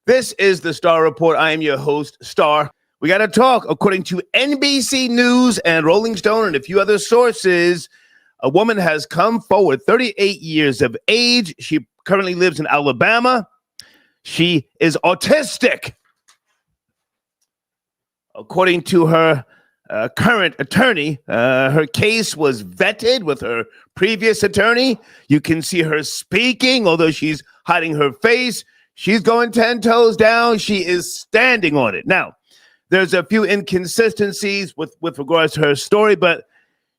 This is the Star Report. I am your host, Star. We got to talk. According to NBC News and Rolling Stone and a few other sources, a woman has come forward, 38 years of age. She currently lives in Alabama. She is autistic. According to her current attorney, her case was vetted with her previous attorney. You can see her speaking, although she's hiding her face. She's going 10 toes down. She is standing on it. Now, there's a few inconsistencies with regards to her story, but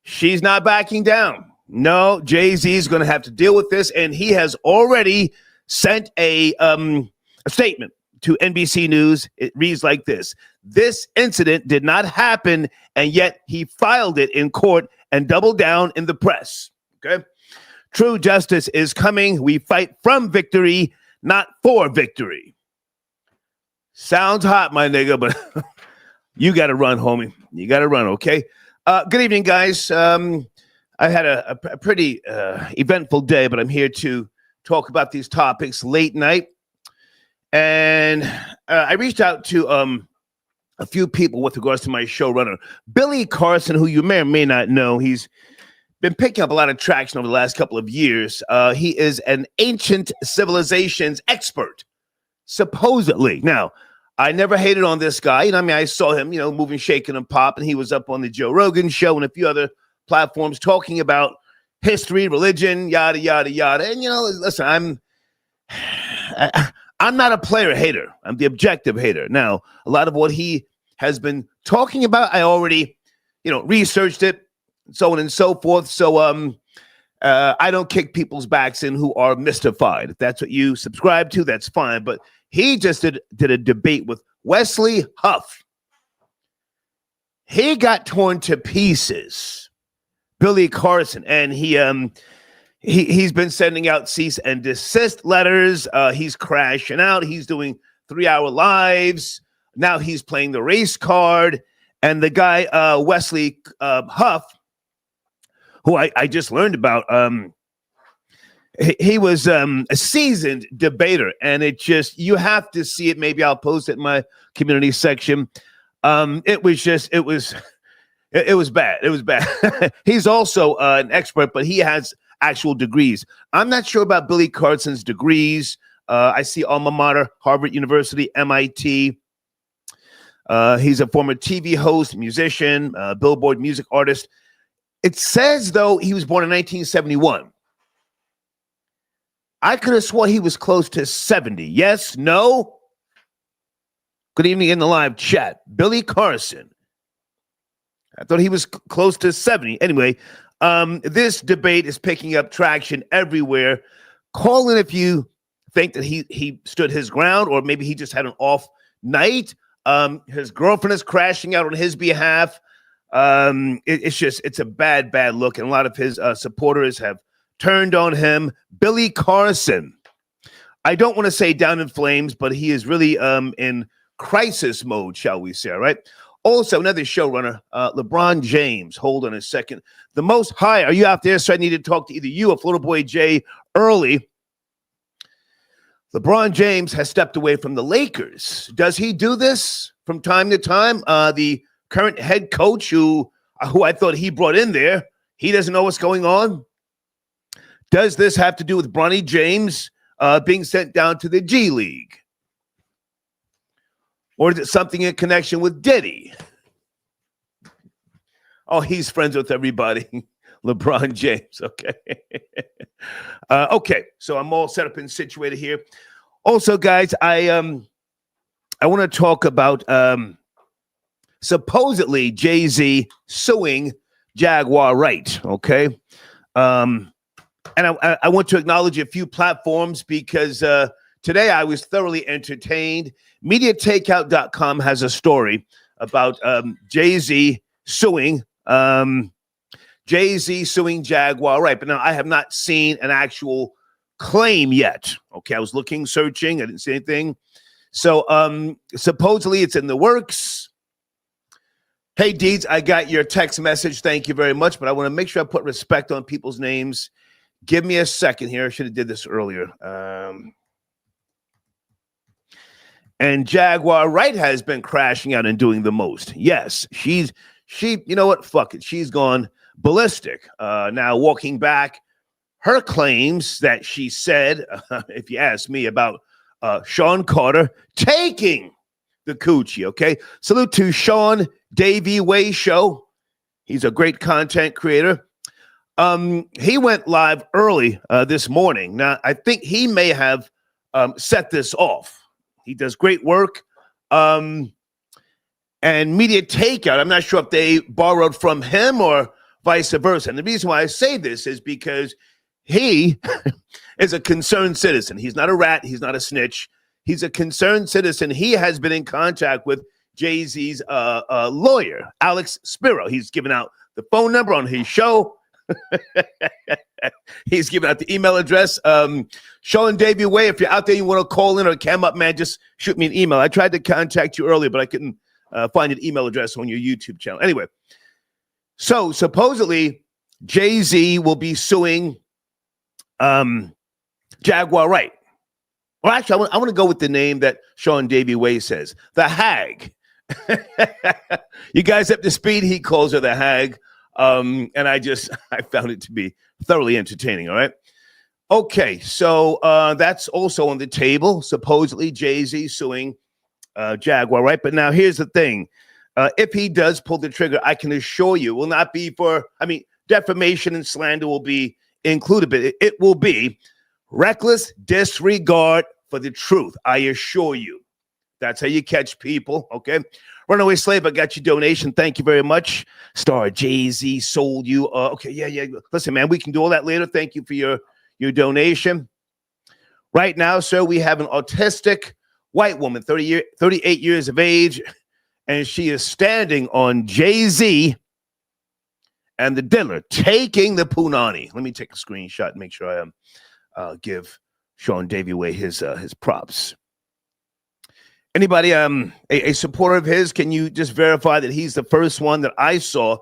she's not backing down. No, Jay-Z is going to have to deal with this, and he has already sent a statement to NBC News. It reads like this: this incident did not happen, and yet he filed it in court and doubled down in the press. Okay? True justice is coming. We fight from victory, not for victory. Sounds hot, my nigga, but you got to run, homie. You got to run, okay? Good evening, guys. I had a pretty eventful day, but I'm here to talk about these topics late night. And I reached out to a few people with regards to my showrunner, Billy Carson, who you may or may not know. He's been picking up a lot of traction over the last couple of years. He is an ancient civilizations expert, supposedly. Now, I never hated on this guy. I saw him, moving, shaking, and popping. He was up on the Joe Rogan show and a few other platforms talking about history, religion, yada, yada, yada. And, listen, I'm not a player hater. I'm the objective hater. Now, a lot of what he has been talking about, I already, researched it, so on and so forth. So I don't kick people's backs in who are mystified. If that's what you subscribe to, that's fine. But he just did a debate with Wesley Huff. He got torn to pieces, Billy Carson, and he's been sending out cease and desist letters. He's crashing out. He's doing 3-hour lives. Now he's playing the race card. And the guy, Wesley Huff, who I just learned about, he was a seasoned debater, and you have to see it. Maybe I'll post it in my community section. It was bad. It was bad. He's also an expert, but he has actual degrees. I'm not sure about Billy Carson's degrees. I see alma mater, Harvard University, MIT. He's a former TV host, musician, Billboard music artist. It says, though, he was born in 1971. I could have sworn he was close to 70. Yes? No? Good evening in the live chat. Billy Carson. I thought he was close to 70. Anyway, this debate is picking up traction everywhere. Call in if you think that he stood his ground, or maybe he just had an off night. His girlfriend is crashing out on his behalf. It's a bad look, and a lot of his supporters have turned on him. Billy Carson, I don't want to say down in flames, but he is really in crisis mode, shall we say, all right? Also, another showrunner, LeBron James. Hold on a second. The Most High, are you out there? So I need to talk to either you or Florida Boy Jay early. LeBron James has stepped away from the Lakers. Does he do this from time to time? The current head coach who I thought he brought in there, he doesn't know what's going on. Does this have to do with Bronny James being sent down to the G League? Or is it something in connection with Diddy? Oh, he's friends with everybody. LeBron James, okay. Okay, so I'm all set up and situated here. Also, guys, I want to talk about supposedly Jay-Z suing Jaguar Wright, okay? And I want to acknowledge a few platforms because today I was thoroughly entertained. MediaTakeout.com has a story about Jay-Z suing Jaguar Wright. But now I have not seen an actual claim yet. Okay, I was looking, searching. I didn't see anything. So supposedly it's in the works. Hey, Deeds, I got your text message. Thank you very much. But I want to make sure I put respect on people's names. Give me a second here. I should have did this earlier. And Jaguar Wright has been crashing out and doing the most. Yes, she, you know what? Fuck it. She's gone ballistic. Now walking back her claims that she said, if you ask me, about Sean Carter taking the coochie. Okay. Salute to Sean Davey Way Show. He's a great content creator. He went live early this morning. Now, I think he may have set this off. He does great work. And Media Takeout, I'm not sure if they borrowed from him or vice versa. And the reason why I say this is because he is a concerned citizen. He's not a rat. He's not a snitch. He's a concerned citizen. He has been in contact with Jay-Z's lawyer, Alex Spiro. He's given out the phone number on his show. He's giving out the email address. Sean Davey Way, if you're out there, you want to call in or cam up, man, just shoot me an email. I tried to contact you earlier, but I couldn't find an email address on your YouTube channel. Anyway, so supposedly Jay-Z will be suing Jaguar Wright. Well, actually, I want to go with the name that Sean Davey Way says, the Hag. You guys up to speed? He calls her the Hag. And I found it to be thoroughly entertaining. All right. Okay. So that's also on the table. Supposedly Jay-Z suing Jaguar, right? But now here's the thing. If he does pull the trigger, I can assure you will not be defamation and slander will be included, but it will be reckless disregard for the truth. I assure you. That's how you catch people. Okay. Runaway Slave, I got your donation. Thank you very much. Star Jay-Z sold you. Okay, yeah. Listen, man, we can do all that later. Thank you for your donation. Right now, sir, we have an autistic white woman, 38 years of age, and she is standing on Jay-Z and the dealer taking the punani. Let me take a screenshot and make sure I give Sean Davey Way his props. Anybody, a supporter of his, can you just verify that he's the first one that I saw?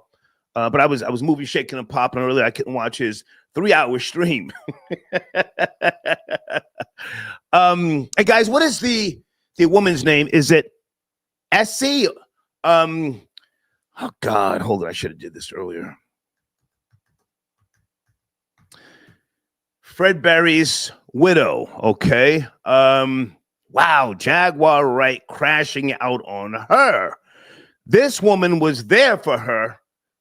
But I was moving, shaking, and popping earlier. I couldn't watch his 3-hour stream. Hey guys, what is the woman's name? Is it Essie? Oh God, hold on. I should have did this earlier. Fred Berry's widow. Okay. Wow, Jaguar Wright crashing out on her. This woman was there for her,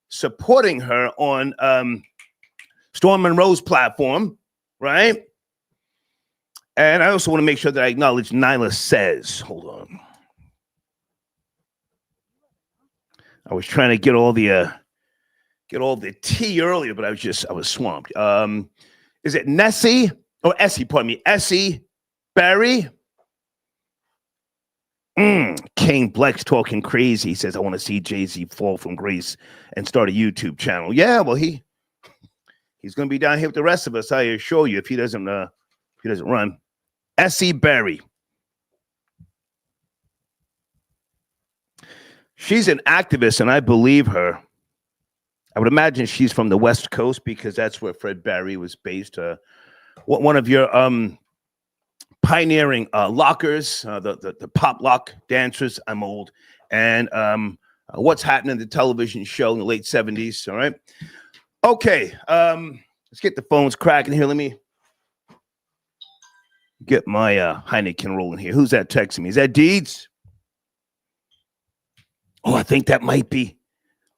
supporting her on Storm Monroe's platform, right? And I also want to make sure that I acknowledge Nyla Says. Hold on. I was trying to get all the tea earlier, but I was swamped. Is it Nessie or Essie? Pardon me, Essie Berry. King Blex talking crazy. He says, I want to see Jay-Z fall from grace and start a YouTube channel. Yeah, well, he's going to be down here with the rest of us, I assure you, if he doesn't run. Essie Berry. She's an activist, and I believe her. I would imagine she's from the West Coast because that's where Fred Berry was based. One of your pioneering lockers, the pop lock dancers. I'm old. And What's Happening in the television show in the late 70s. All right. Okay. Let's get the phones cracking here. Let me get my Heineken rolling here. Who's that texting me? Is that Deeds? Oh, I think that might be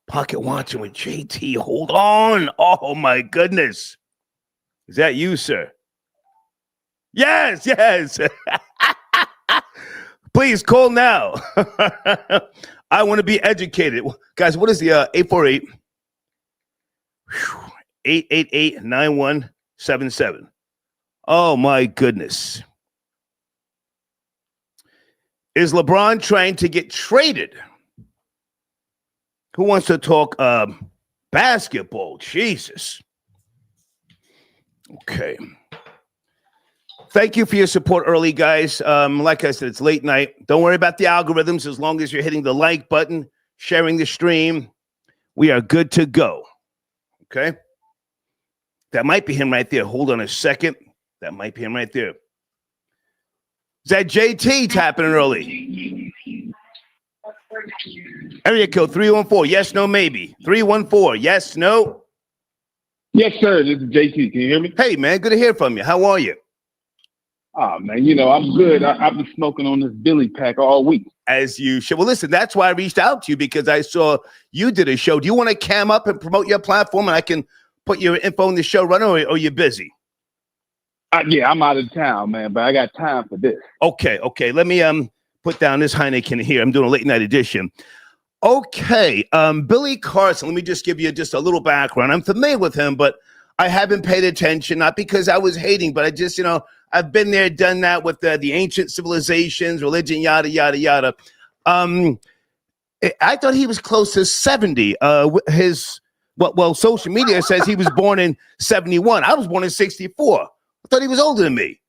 Pocket Watching with JT. Hold on. Oh, my goodness. Is that you, sir? Yes. Please call now. I want to be educated. Guys, what is the 848-888-9177? Oh, my goodness. Is LeBron trying to get traded? Who wants to talk basketball? Jesus. Okay. Thank you for your support early, guys. Like I said, it's late night. Don't worry about the algorithms. As long as you're hitting the like button, sharing the stream, we are good to go. Okay? That might be him right there. Hold on a second. That might be him right there. Is that JT tapping early? Area code 314. Yes, no, maybe. 314. Yes, no. Yes, sir. This is JT. Can you hear me? Hey, man. Good to hear from you. How are you? Oh, man. You know, I'm good. I've been smoking on this Billy pack all week. As you should. Well, listen, that's why I reached out to you, because I saw you did a show. Do you want to cam up and promote your platform, and I can put your info in the show runner, or you're busy? Yeah, I'm out of town, man, but I got time for this. Okay. Let me put down this Heineken here. I'm doing a late night edition. Okay, Billy Carson. Let me just give you just a little background. I'm familiar with him, but I haven't paid attention, not because I was hating, but I just, I've been there, done that with the ancient civilizations, religion, yada, yada, yada. I thought he was close to 70. Social media says he was born in 71. I was born in 64. I thought he was older than me.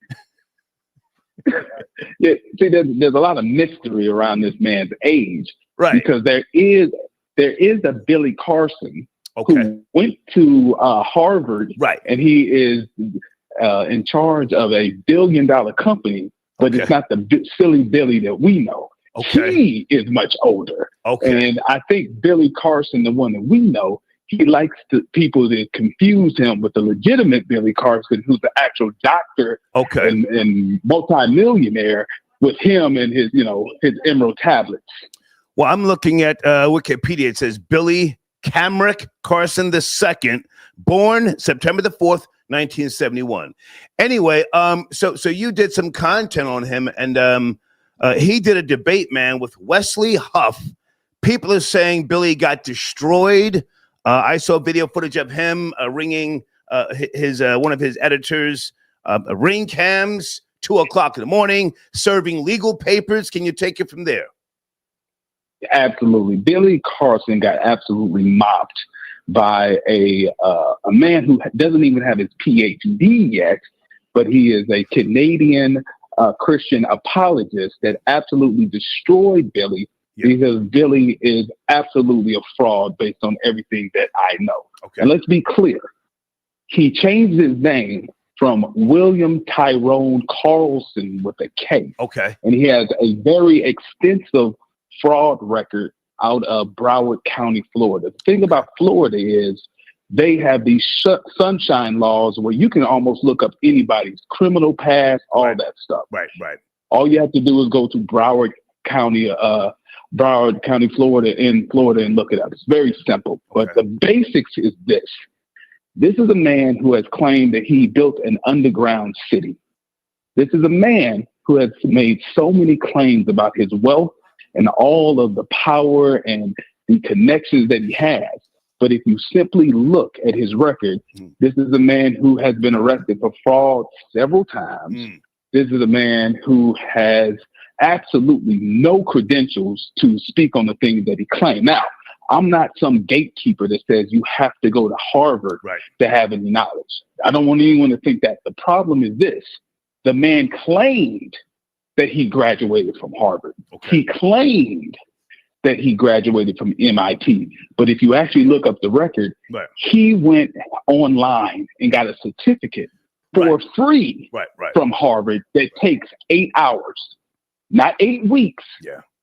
Yeah, see, there's a lot of mystery around this man's age. Right. Because there is a Billy Carson who went to Harvard. Right. And he is in charge of a $1 billion company, but it's not the silly Billy that we know. Okay. He is much older. Okay. And I think Billy Carson, the one that we know, he likes people to confuse him with the legitimate Billy Carson, who's the actual doctor and multimillionaire, with him and his emerald tablets. Well, I'm looking at Wikipedia. It says Billy Camrick Carson II, born September the 4th, 1971. Anyway, so you did some content on him, and he did a debate, man, with Wesley Huff. People are saying Billy got destroyed. I saw video footage of him ringing his one of his editors, ring cams, 2:00 in the morning, serving legal papers. Can you take it from there? Absolutely. Billy Carson got absolutely mopped by a man who doesn't even have his PhD yet, but he is a Canadian Christian apologist that absolutely destroyed Billy because Billy is absolutely a fraud based on everything that I know. Okay. And let's be clear. He changed his name from William Tyrone Carlson with a K. Okay. And he has a very extensive fraud record out of Broward County, Florida. The thing about Florida is they have these sunshine laws where you can almost look up anybody's criminal past, all that stuff. Right. All you have to do is go to Broward County, Florida, and look it up. It's very simple. But the basics is this. This is a man who has claimed that he built an underground city. This is a man who has made so many claims about his wealth and all of the power and the connections that he has. But if you simply look at his record, this is a man who has been arrested for fraud several times. This is a man who has absolutely no credentials to speak on the things that he claimed. Now, I'm not some gatekeeper that says you have to go to Harvard to have any knowledge. I don't want anyone to think that. The problem is this. The man claimed that he graduated from Harvard. He claimed that he graduated from MIT. But if you actually look up the record, he went online and got a certificate for free from Harvard that takes 8 hours, not 8 weeks,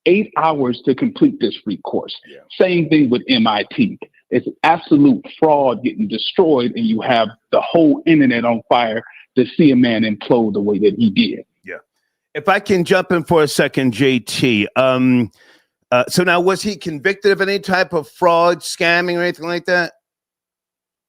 8 hours to complete this free course. Same thing with MIT. It's absolute fraud getting destroyed, and you have the whole internet on fire to see a man implode the way that he did. If I can jump in for a second, JT. So now, was he convicted of any type of fraud, scamming, or anything like that?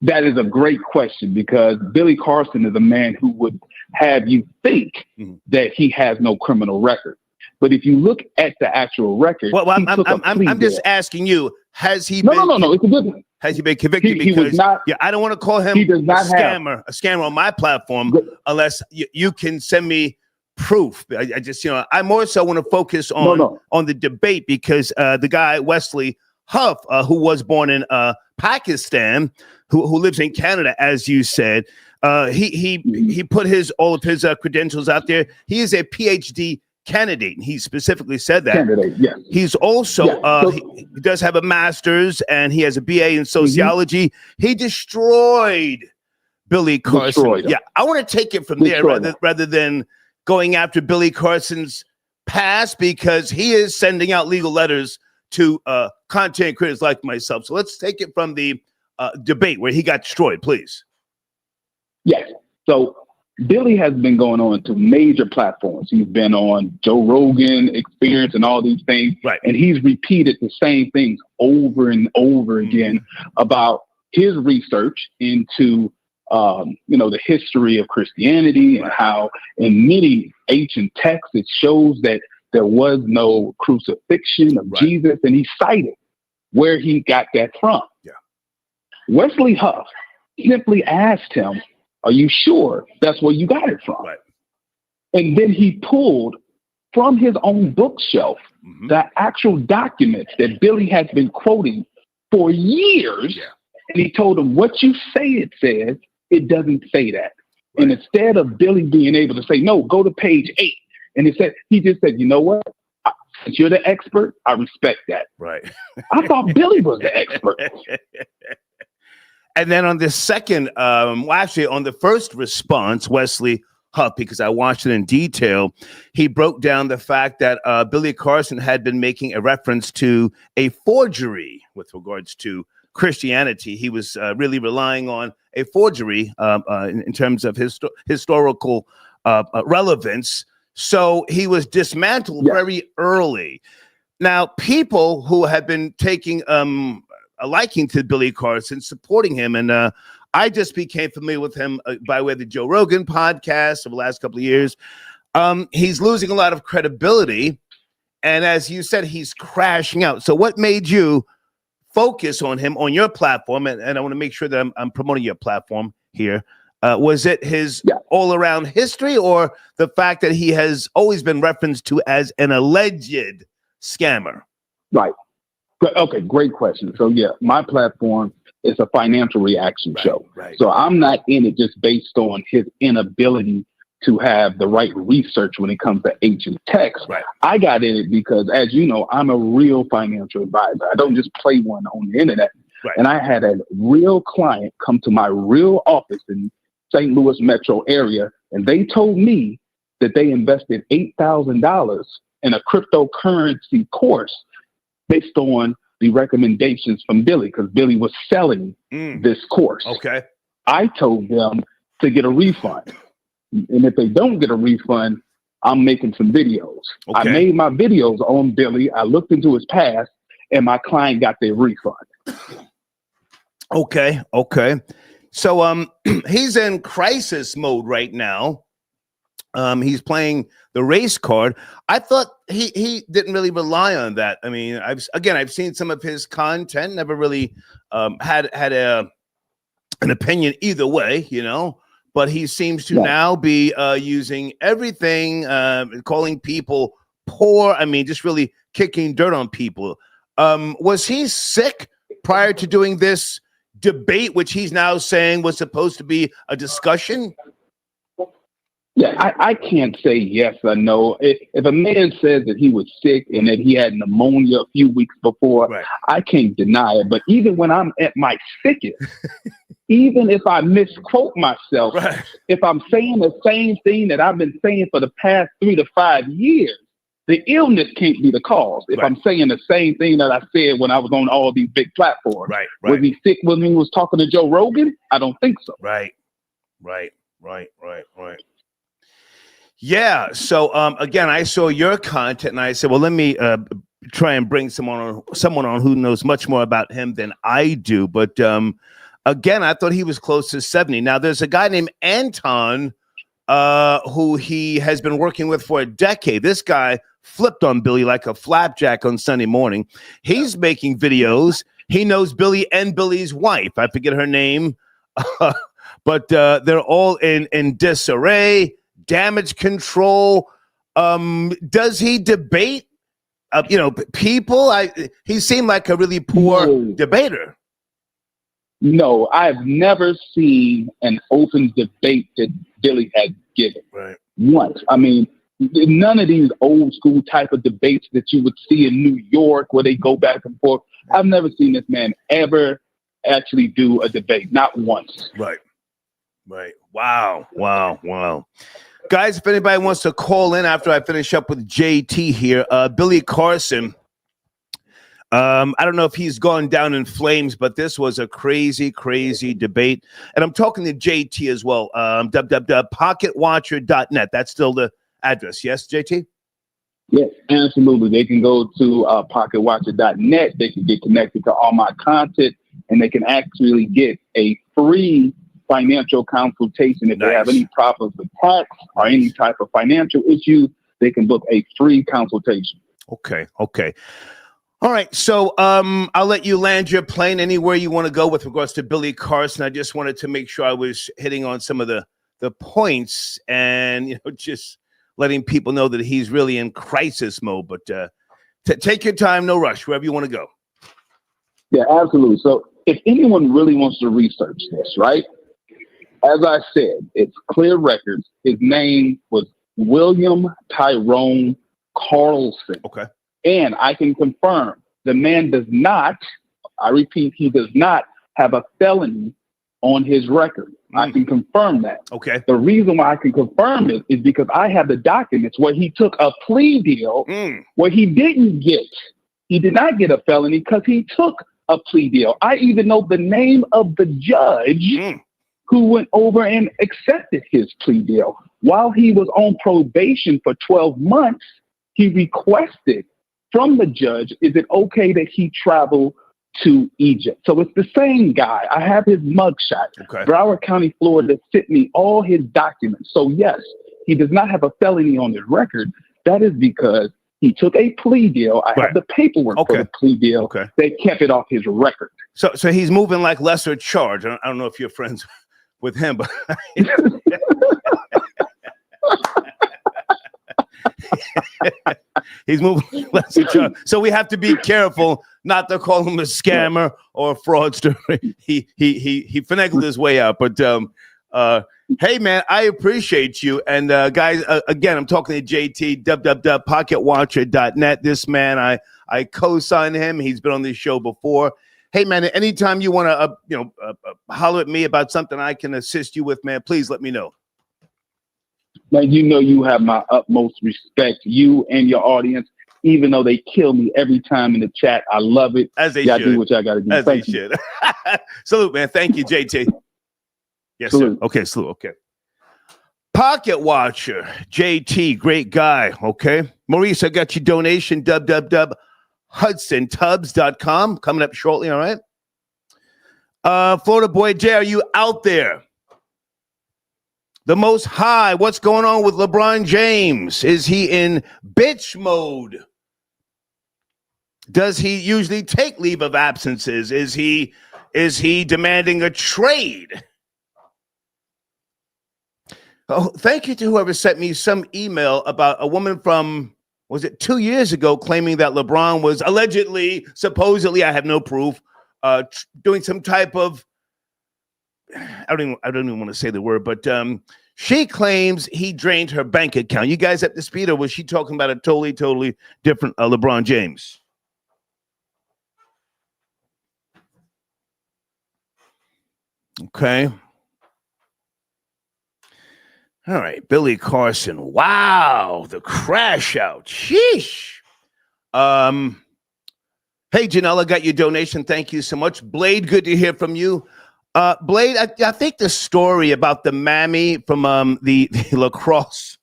That is a great question, because Billy Carson is a man who would have you think that he has no criminal record. But if you look at the actual record, I'm just asking you: has he? No. It's a good one. Has he been convicted? He was not. Yeah, I don't want to call him a scammer on my platform unless you can send me proof. I just, I more so want to focus on the debate, because the guy Wesley Huff, who was born in Pakistan, who lives in Canada, as you said, he put all of his credentials out there. He is a PhD candidate, and he specifically said that. He's also he does have a master's, and he has a BA in sociology. He destroyed Billy Carson. I want to take it from there rather than going after Billy Carson's past because he is sending out legal letters to content creators like myself. So let's take it from the debate where he got destroyed, please. Yes. So Billy has been going on to major platforms. He's been on Joe Rogan Experience and all these things. Right. And he's repeated the same things over and over again about his research into, the history of Christianity and how in many ancient texts it shows that there was no crucifixion of Jesus. And he cited where he got that from. Yeah. Wesley Huff simply asked him, are you sure that's where you got it from? Right. And then he pulled from his own bookshelf the actual documents that Billy has been quoting for years. Yeah. And he told him, what you say it says, it doesn't say that. Right. And instead of Billy being able to say, no, go to page 8. And he just said, you know what? Since you're the expert, I respect that. Right. I thought Billy was the expert. And then on the second, on the first response, Wesley Huff, because I watched it in detail, he broke down the fact that Billy Carson had been making a reference to a forgery with regards to Christianity. He was really relying on a forgery in terms of historical relevance. So he was dismantled very early. Now, people who have been taking a liking to Billy Carson, supporting him, and I just became familiar with him by way of the Joe Rogan podcast over the last couple of years. He's losing a lot of credibility, and as you said, he's crashing out. So what made you focus on him on your platform? And I want to make sure that I'm promoting your platform here. Was it his all-around history or the fact that he has always been referenced to as an alleged scammer? Right. Okay, great question. So, my platform is a financial reaction show. Right. So I'm not in it just based on his inability to have the right research when it comes to ancient texts. Right. I got in it because, as you know, I'm a real financial advisor. I don't just play one on the internet. Right. And I had a real client come to my real office in St. Louis metro area, and they told me that they invested $8,000 in a cryptocurrency course based on the recommendations from Billy, because Billy was selling this course. Okay. I told them to get a refund. And if they don't get a refund, I'm making some videos. Okay. I made my videos on Billy. I looked into his past, and my client got their refund. Okay. So he's in crisis mode right now. He's playing the race card. I thought he didn't really rely on that. I mean, I've seen some of his content, never really had an opinion either way, but he seems to now be using everything, calling people poor. I mean, just really kicking dirt on people. Was he sick prior to doing this debate, which he's now saying was supposed to be a discussion? Yeah, I can't say yes or no. If a man says that he was sick and that he had pneumonia a few weeks before, I can't deny it. But even when I'm at my sickest, even if I misquote myself, if I'm saying the same thing that I've been saying for the past 3 to 5 years, the illness can't be the cause. If I'm saying the same thing that I said when I was on all these big platforms, was he sick when he was talking to Joe Rogan? I don't think so. Right. Yeah. So again, I saw your content and I said, well, let me try and bring someone on who knows much more about him than I do. But again, I thought he was close to 70. Now, there's a guy named Anton who he has been working with for a decade. This guy flipped on Billy like a flapjack on Sunday morning. He's making videos. He knows Billy and Billy's wife. I forget her name, but they're all in disarray. Damage control. Does he debate, people? He seemed like a really poor debater. No, I've never seen an open debate that Billy had given. Once. I mean, none of these old school type of debates that you would see in New York where they go back and forth. I've never seen this man ever actually do a debate. Not once. Right. Wow. Guys, if anybody wants to call in after I finish up with JT here, Billy Carson. I don't know if he's gone down in flames, but this was a crazy, crazy debate. And I'm talking to JT as well. www.pocketwatcher.net. That's still the address. Yes, JT? Yes, absolutely. They can go to pocketwatcher.net. They can get connected to all my content, and they can actually get a free financial consultation. If they have any problems with tax or any type of financial issue, they can book a free consultation. Okay. All right, so I'll let you land your plane anywhere you want to go with regards to Billy Carson. I just wanted to make sure I was hitting on some of the points and just letting people know that he's really in crisis mode. But take your time, no rush, wherever you want to go. Yeah, absolutely. So if anyone really wants to research this, right? As I said, it's clear records. His name was William Tyrone Carlson. Okay. And I can confirm the man does not, I repeat, he does not have a felony on his record. I can confirm that. Okay. The reason why I can confirm it is because I have the documents where he took a plea deal where he did not get a felony because he took a plea deal. I even know the name of the judge who went over and accepted his plea deal. While he was on probation for 12 months, he requested from the judge, is it okay that he travel to Egypt? So it's the same guy. I have his mugshot. Okay. Broward County, Florida sent me all his documents. So yes, he does not have a felony on his record. That is because he took a plea deal. I have the paperwork for the plea deal. Okay. They kept it off his record. So he's moving like lesser charge. I don't know if you're friends with him, but he's moving lesser charge. So we have to be careful not to call him a scammer or a fraudster. He finagled his way out. But hey, man, I appreciate you. And guys, again, I'm talking to JT, www.pocketwatcher.net. This man, I co-sign him. He's been on this show before. Hey, man, anytime you want to, holler at me about something I can assist you with, man, please let me know. Man, you have my utmost respect, you and your audience, even though they kill me every time in the chat. I love it. As they y'all should. Do what y'all got to do. As Thank they you. should. Salute, man. Thank you, JT. Yes, salute. Sir. Okay, salute. Okay. Pocket Watcher, JT, great guy. Okay. Maurice, I got your donation, www.hudsontubs.com. Coming up shortly, all right? Florida Boy Jay, are you out there? The Most High, what's going on with LeBron James? Is he in bitch mode? Does he usually take leave of absences? Is he demanding a trade? Oh, thank you to whoever sent me some email about a woman from, was it 2 years ago, claiming that LeBron was allegedly, supposedly, I have no proof, doing some type of, I don't even want to say the word, but she claims he drained her bank account. You guys up to speed, or was she talking about a totally different LeBron James? Okay. All right, Billy Carson. Wow, the crash out. Sheesh. Hey, Janella, got your donation. Thank you so much. Blade, good to hear from you. Blade, I think the story about the mammy from the lacrosse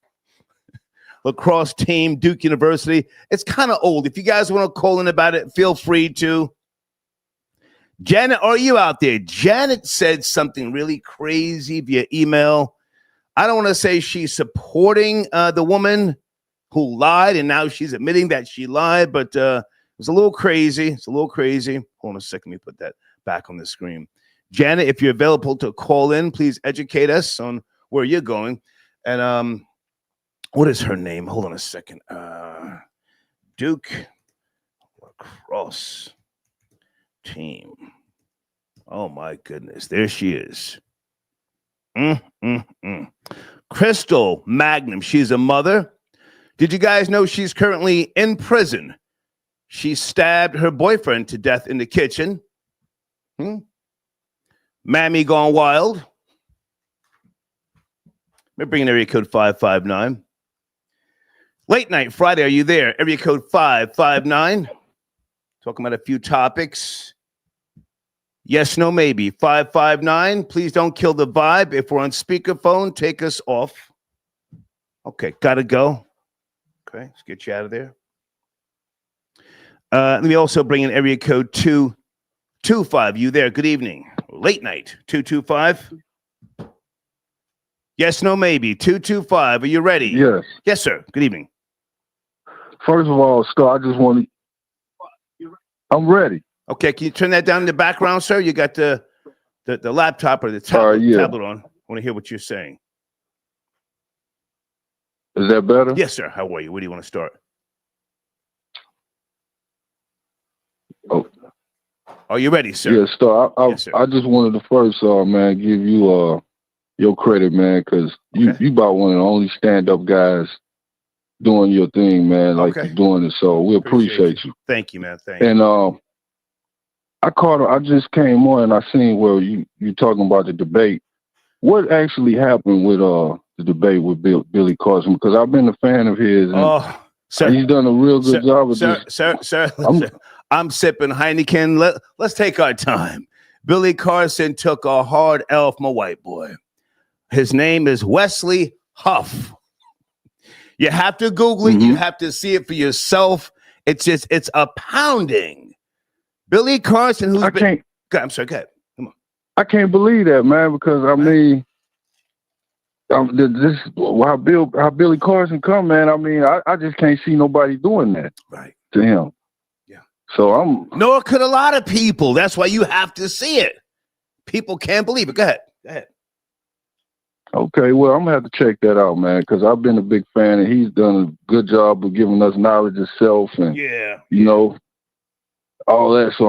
team, Duke University, it's kind of old. If you guys want to call in about it, feel free to. Janet, are you out there? Janet said something really crazy via email. I don't want to say she's supporting the woman who lied, and now she's admitting that she lied, but it was a little crazy. It's a little crazy. Hold on a second. Let me put that back on the screen. Janet, if you're available to call in, please educate us on where you're going. And what is her name? Hold on a second. Duke lacrosse team. Oh, my goodness. There she is. Crystal Magnum. She's a mother. Did you guys know she's currently in prison? She stabbed her boyfriend to death in the kitchen. Mammy gone wild. We're bringing area code 559. Late night Friday, are you there? Area code 559. Talking about a few topics. Yes, no, maybe. 559. Please don't kill the vibe. If we're on speakerphone, take us off. Okay, gotta go. Okay, let's get you out of there. Let me also bring in area code 225. You there? Good evening. Late night 225. Yes, no, maybe. 225. Are you ready? Yes. Yes, sir. Good evening. First of all, Scott, I just want to. I'm ready. Okay, can you turn that down in the background, sir? You got the laptop or the tablet on. I want to hear what you're saying. Is that better? Yes, sir. How are you? Where do you want to start? Oh. Are you ready, sir? Yes, so Yes, sir. I just wanted to first, man, give you your credit, man, because you about one of the only stand-up guys doing your thing, man, like you're doing it. So we appreciate you. Thank you, man. Thank you. And I just came on and I seen where you talking about the debate. What actually happened with the debate with Billy Carson? Because I've been a fan of his. And sir, he's done a real good job of this. Sir, I'm sipping Heineken. Let's take our time. Billy Carson took a hard L from a white boy. His name is Wesley Huff. You have to Google it. You have to see it for yourself. It's a pounding. Billy Carson, I'm sorry, go ahead. Come on. I can't believe that, man, because I mean, this how Billy Carson come, man. I mean, I just can't see nobody doing that to him. Yeah. So nor could a lot of people. That's why you have to see it. People can't believe it. Go ahead. Okay, well, I'm gonna have to check that out, man, because I've been a big fan, and he's done a good job of giving us knowledge of self, and you know, all that. So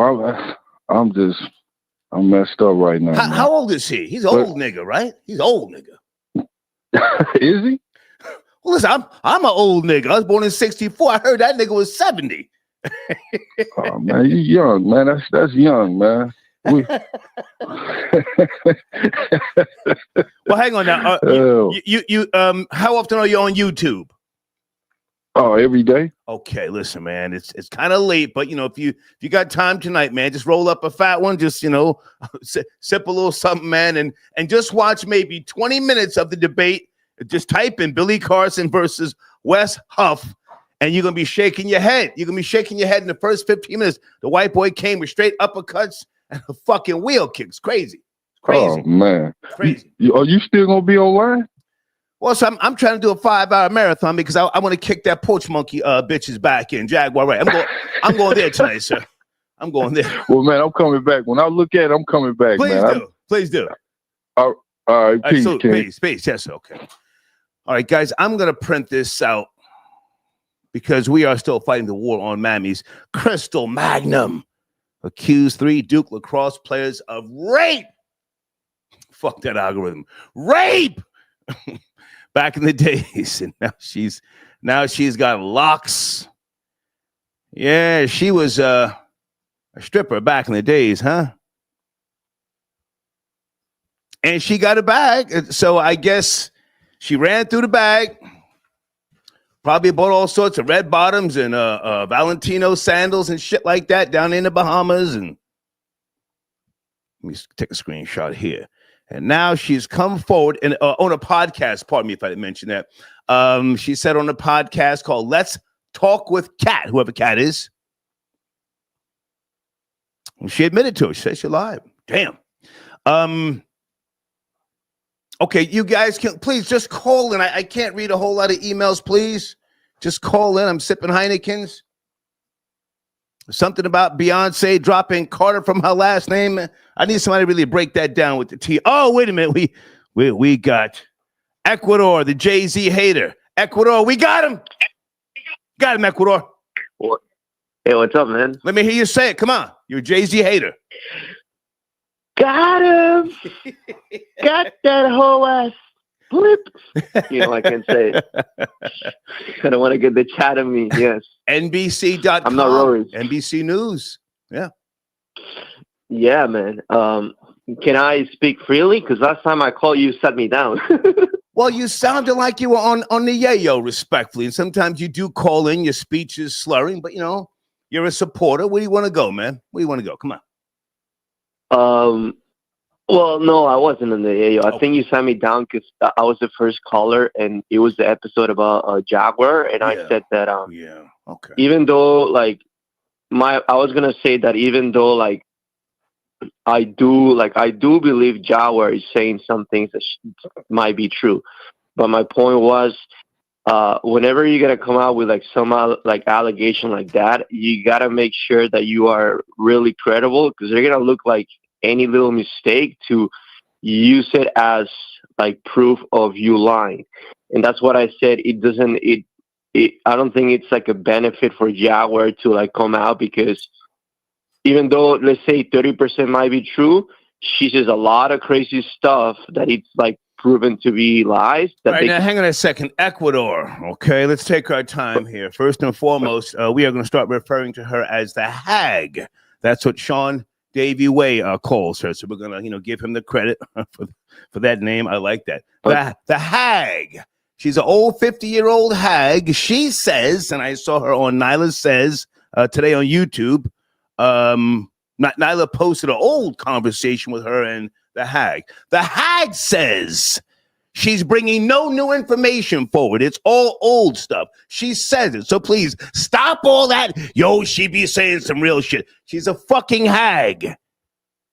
I'm messed up right now. How old is he? He's old nigga, right? He's old nigga. Is he? Well, listen, I'm an old nigga. I was born in '64. I heard that nigga was 70. Oh man, you young, man. That's young, man. Well, hang on now. You how often are you on YouTube? Oh, every day. Okay, listen, man. It's kind of late, but you know, if you got time tonight, man, just roll up a fat one. Just sip a little something, man, and just watch maybe 20 minutes of the debate. Just type in Billy Carson versus Wes Huff, and you're gonna be shaking your head. You're gonna be shaking your head in the first 15 minutes. The white boy came with straight uppercuts and a fucking wheel kicks. Crazy. Oh man, crazy. Are you still gonna be online? Well, so I'm trying to do a 5-hour marathon because I want to kick that porch monkey bitches back in Jaguar. Right, I'm going there tonight, sir. I'm going there. Well, man, I'm coming back. When I look at it, I'm coming back. Please do. All right, peace. Yes, okay. All right, guys, I'm gonna print this out because we are still fighting the war on Mammy's Crystal Magnum. Accused 3 Duke lacrosse players of rape. Fuck that algorithm. Rape. Back in the days, and now she's got locks. Yeah, she was a stripper back in the days, huh? And she got a bag, so I guess she ran through the bag. Probably bought all sorts of red bottoms and Valentino sandals and shit like that down in the Bahamas. And let me take a screenshot here. And now she's come forward and on a podcast. Pardon me if I didn't mention that. She said on a podcast called "Let's Talk with Cat," whoever Cat is. And she admitted to it. She said she lied. Damn. Okay, you guys can please just call in. I can't read a whole lot of emails. Please just call in. I'm sipping Heinekens. Something about Beyonce dropping Carter from her last name. I need somebody to really break that down with the T. Oh, wait a minute. We got Ecuador, the Jay-Z hater. Ecuador, we got him. Got him, Ecuador. What? Hey, what's up, man? Let me hear you say it. Come on. You're a Jay-Z hater. Got him. Got that whole ass flip. You know, I can't say it. I don't want to get the chat of me. Yes. NBC.com. I'm not Rory. NBC News. Yeah. Yeah, man. Can I speak freely? Because last time I called you, set me down. Well, you sounded like you were on the yayo, respectfully. And sometimes you do call in, your speech is slurring, but you're a supporter. Where do you want to go, man? Where do you want to go? Come on. Well, no, I wasn't in the yayo. I think you sat me down because I was the first caller, and it was the episode about Jaguar, and I said that even though like I was gonna say that even though like I do believe Jaguar is saying some things that might be true, but my point was whenever you're gonna come out with like some like allegation like that, you gotta make sure that you are really credible, because they're gonna look like any little mistake to use it as like proof of you lying. And that's what I said. I don't think it's like a benefit for Jaguar to like come out, because even though let's say 30% might be true, she says a lot of crazy stuff that it's like proven to be lies. Now hang on a second. Ecuador. Okay, let's take our time here. First and foremost, we are going to start referring to her as the Hag. That's what Sean Davey Way calls her. So we're going to, give him the credit for that name. I like that. The Hag. She's an old 50-year-old hag. She says, and I saw her on Nyla Says today on YouTube. Nyla posted an old conversation with her and the Hag. The Hag says she's bringing no new information forward. It's all old stuff. She says it. So please stop all that. Yo, she be saying some real shit. She's a fucking hag.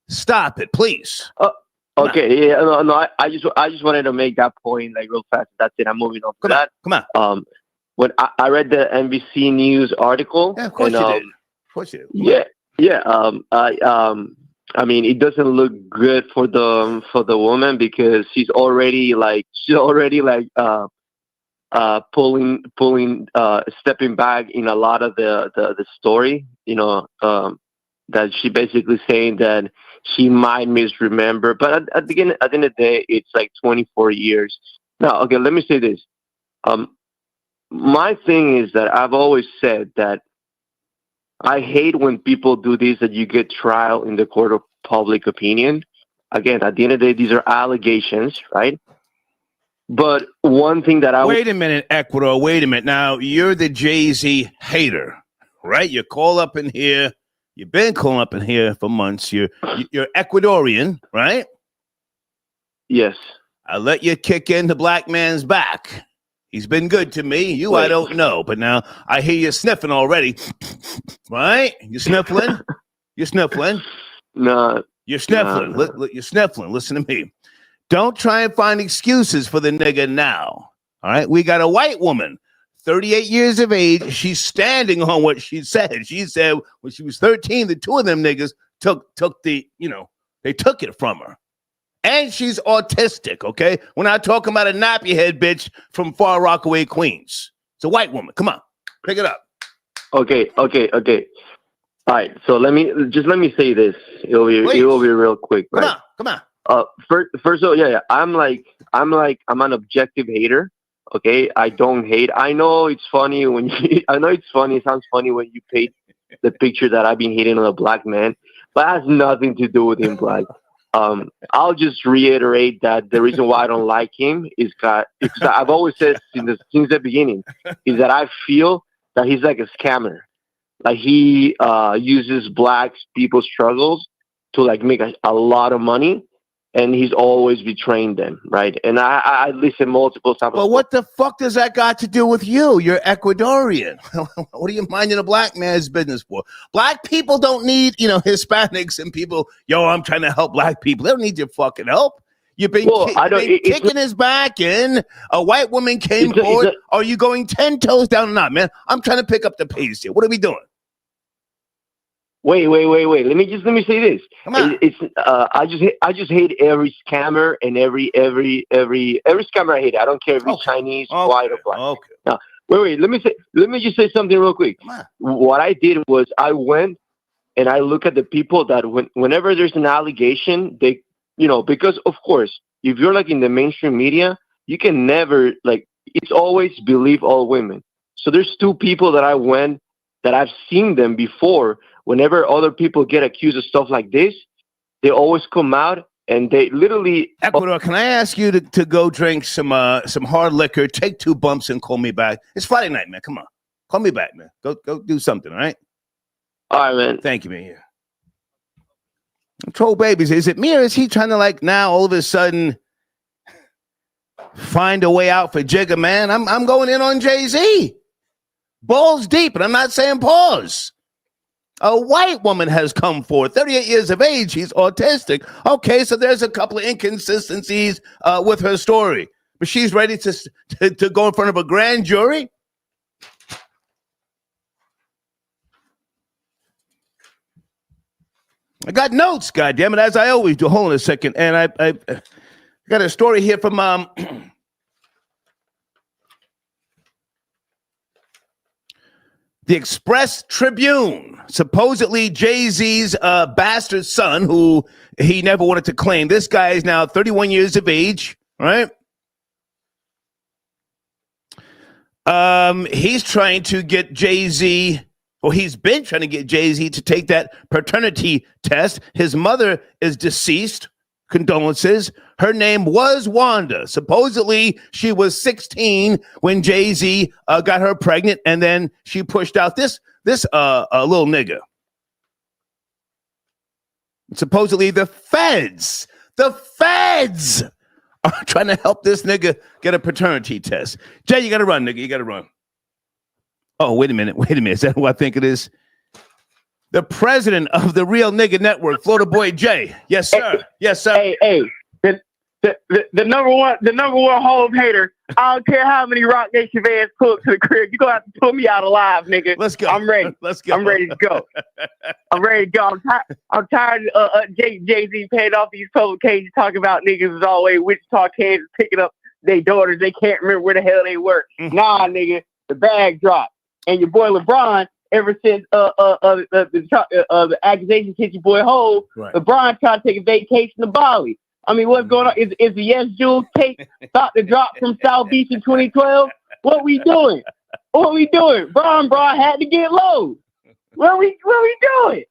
Stop it, please. Okay, yeah, no. I just wanted to make that point like real fast. That's it. I'm moving on. Come on. When I read the NBC News article, of course you did. Of course you did. Yeah. I mean, it doesn't look good for the woman, because she's already pulling stepping back in a lot of the story. That she basically saying that she might misremember, but at the end of the day, it's like 24 years. Now, okay, let me say this. My thing is that I've always said that I hate when people do this, that you get trial in the court of public opinion. Again, at the end of the day, these are allegations, right? But one thing that Wait a minute, Ecuador. Wait a minute. Now, you're the Jay-Z hater, right? You call up in here. You've been calling up in here for months. You're Ecuadorian, right? Yes. I let you kick in the black man's back. He's been good to me. You, I don't know. But now I hear you sniffing already. Right? You sniffling? You're sniffling? No. You're sniffling. No. You're sniffling. Listen to me. Don't try and find excuses for the nigga now. All right? We got a white woman, 38 years of age. She's standing on what she said. She said when she was 13, the two of them niggas took the, they took it from her. And she's autistic, okay? We're not talking about a nappy head bitch from Far Rockaway, Queens. It's a white woman. Come on, pick it up. Okay. All right. So let me say this. It'll be real quick. Right? Come on. First of all, yeah. I'm an objective hater. Okay, I don't hate. I know it's funny when you. I know it's funny. It sounds funny when you paint the picture that I've been hating on a black man, but it has nothing to do with him black. I'll just reiterate that the reason why I don't like him is because I've always said since the beginning is that I feel that he's like a scammer. Like he uses black people's struggles to like make a lot of money, and he's always betraying them, right? And I listen multiple times. Well, what the fuck does that got to do with you? You're Ecuadorian. What are you minding a black man's business for? Black people don't need, Hispanics and people, I'm trying to help black people. They don't need your fucking help. You've been, kicking his back in. A white woman came forward. Are you going 10 toes down or not, man? I'm trying to pick up the pace here. What are we doing? Wait. Let me say this. Come on. I just hate every scammer and every scammer I hate. I don't care if he's Chinese, white, or black. Okay. Now, wait. Let me just say something real quick. What I did was I went and I look at the people that whenever there's an allegation, they, because of course, if you're like in the mainstream media, you can never it's always believe all women. So there's two people that I went that I've seen them before. Whenever other people get accused of stuff like this, they always come out and they literally. Ecuador, can I ask you to go drink some hard liquor, take 2 bumps, and call me back? It's Friday night, man. Come on, call me back, man. Go do something, all right? All right, man. Thank you, man. Yeah. Troll babies. Is it me, or is he trying to like now all of a sudden find a way out for Jigga, man? I'm going in on Jay-Z. Balls deep, and I'm not saying pause. A white woman has come forward, 38 years of age. She's autistic. Okay, so there's a couple of inconsistencies with her story, but she's ready to go in front of a grand jury. I got notes, goddammit, as I always do. Hold on a second, and I got a story here from the Express Tribune. Supposedly Jay-Z's bastard son, who he never wanted to claim. This guy is now 31 years of age, right? He's trying to get Jay-Z, or he's been trying to get Jay-Z to take that paternity test. His mother is deceased. Condolences. Her name was Wanda. Supposedly, she was 16 when Jay-Z got her pregnant, and then she pushed out this little nigga. Supposedly, the feds are trying to help this nigga get a paternity test. Jay, you got to run, nigga. You got to run. Oh, wait a minute. Is that who I think it is? The president of the Real Nigga Network, Florida Boy Jay. Yes, sir. Yes, sir. Hey, the number one home hater. I don't care how many Rock Nation fans pull up to the crib. You're gonna have to pull me out alive, nigga. Let's go. I'm ready. Let's go. I'm ready to go. I'm tired of Jay-Z paying off these publications talking about niggas is always Wichita, Kansas, picking up their daughters. They can't remember where the hell they were. Mm-hmm. Nah, nigga, the bag dropped. And your boy LeBron, ever since the accusations hit your boy Hov, right. LeBron tried to take a vacation to Bali. I mean, what's going on? Is the Yes Jules tape about to drop from South Beach in 2012? What we doing? Bron had to get low. What we doing?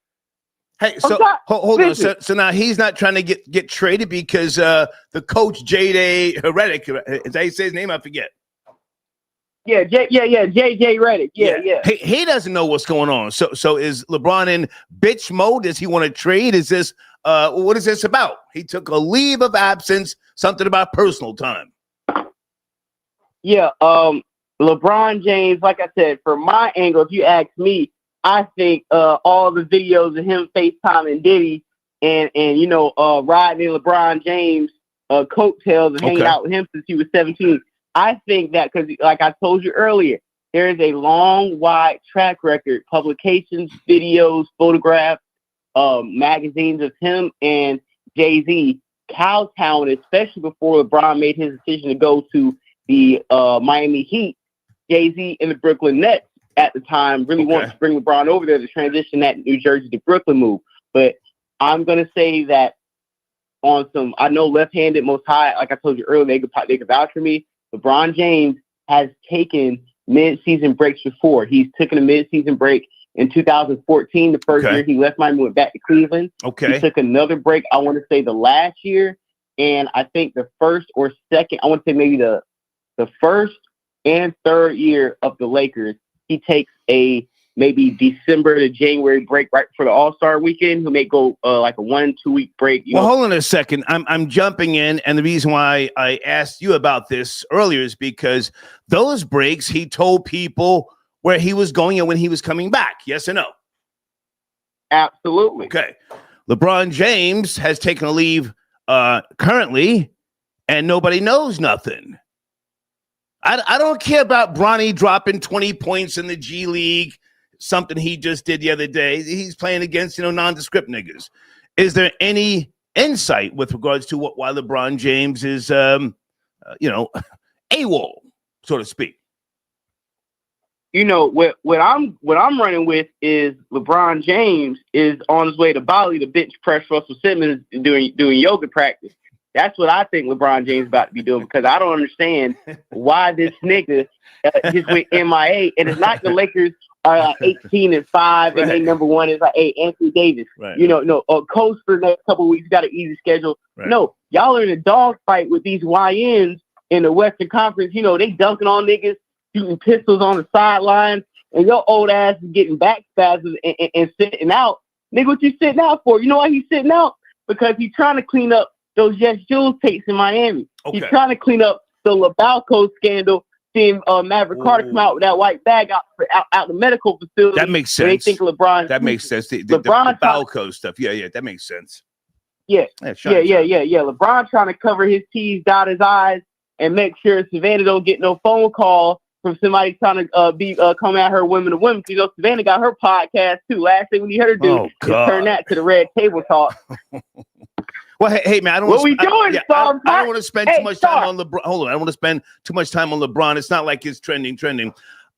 Hey, so hold on. So now he's not trying to get traded because the coach J.J. Redick, is that how you say his name? I forget. Yeah, J.J. Redick. Yeah. He doesn't know what's going on. So is LeBron in bitch mode? Does he want to trade? Is this what is this about? He took a leave of absence, something about personal time. Yeah, LeBron James, like I said, from my angle, if you ask me, I think all the videos of him FaceTiming Diddy and riding in LeBron James coattails and hanging out with him since he was 17. I think that because, like I told you earlier, there is a long, wide track record, publications, videos, photographs, magazines of him and Jay-Z kowtowing, especially before LeBron made his decision to go to the Miami Heat. Jay-Z and the Brooklyn Nets at the time really wanted to bring LeBron over there to transition that New Jersey to Brooklyn move. But I'm going to say that on some, I know left-handed most high, like I told you earlier, they could vouch for me. LeBron James has taken mid-season breaks before. He's taken a mid-season break in 2014, the first year he left Miami, went back to Cleveland. He took another break, I want to say the last year, and I think the first or second, I want to say maybe the first and third year of the Lakers, he takes a maybe December to January break right for the All-Star weekend, who may go like a 1-2 week break. Hold on a second. I'm jumping in, and the reason why I asked you about this earlier is because those breaks, he told people where he was going and when he was coming back. Yes or no? Absolutely. Okay. LeBron James has taken a leave currently, and nobody knows nothing. I don't care about Bronny dropping 20 points in the G League, something he just did the other day. He's playing against, nondescript niggas. Is there any insight with regards to why LeBron James is, AWOL, so to speak? What I'm running with is LeBron James is on his way to Bali to bench press Russell Simmons doing yoga practice. That's what I think LeBron James is about to be doing, because I don't understand why this nigga just went MIA. And it's not the Lakers are like 18-5, and they number one is like, hey, Anthony Davis. Right. You know, no, coach for the next couple of weeks got an easy schedule. Right. No, y'all are in a dogfight with these YNs in the Western Conference. You know, they dunking on niggas, shooting pistols on the sidelines, and your old ass is getting back spasms and sitting out. Nigga, what you sitting out for? You know why he's sitting out? Because he's trying to clean up those Just Jules tapes in Miami. Okay. He's trying to clean up the LaBalco scandal, seeing Maverick Carter come out with that white bag out the medical facility. That makes sense. They think LeBron. That makes sense. The LaBalco stuff. Yeah, that makes sense. Yeah. LeBron trying to cover his T's, dot his I's, and make sure Savannah don't get no phone call from somebody trying to come at her women to women. Because, you know, Savannah got her podcast too. Last thing we heard her do is turn that to the Red Table Talk. Well, hey, man, I don't want to spend too much time on LeBron. Hold on, I don't want to spend too much time on LeBron. It's not like it's trending.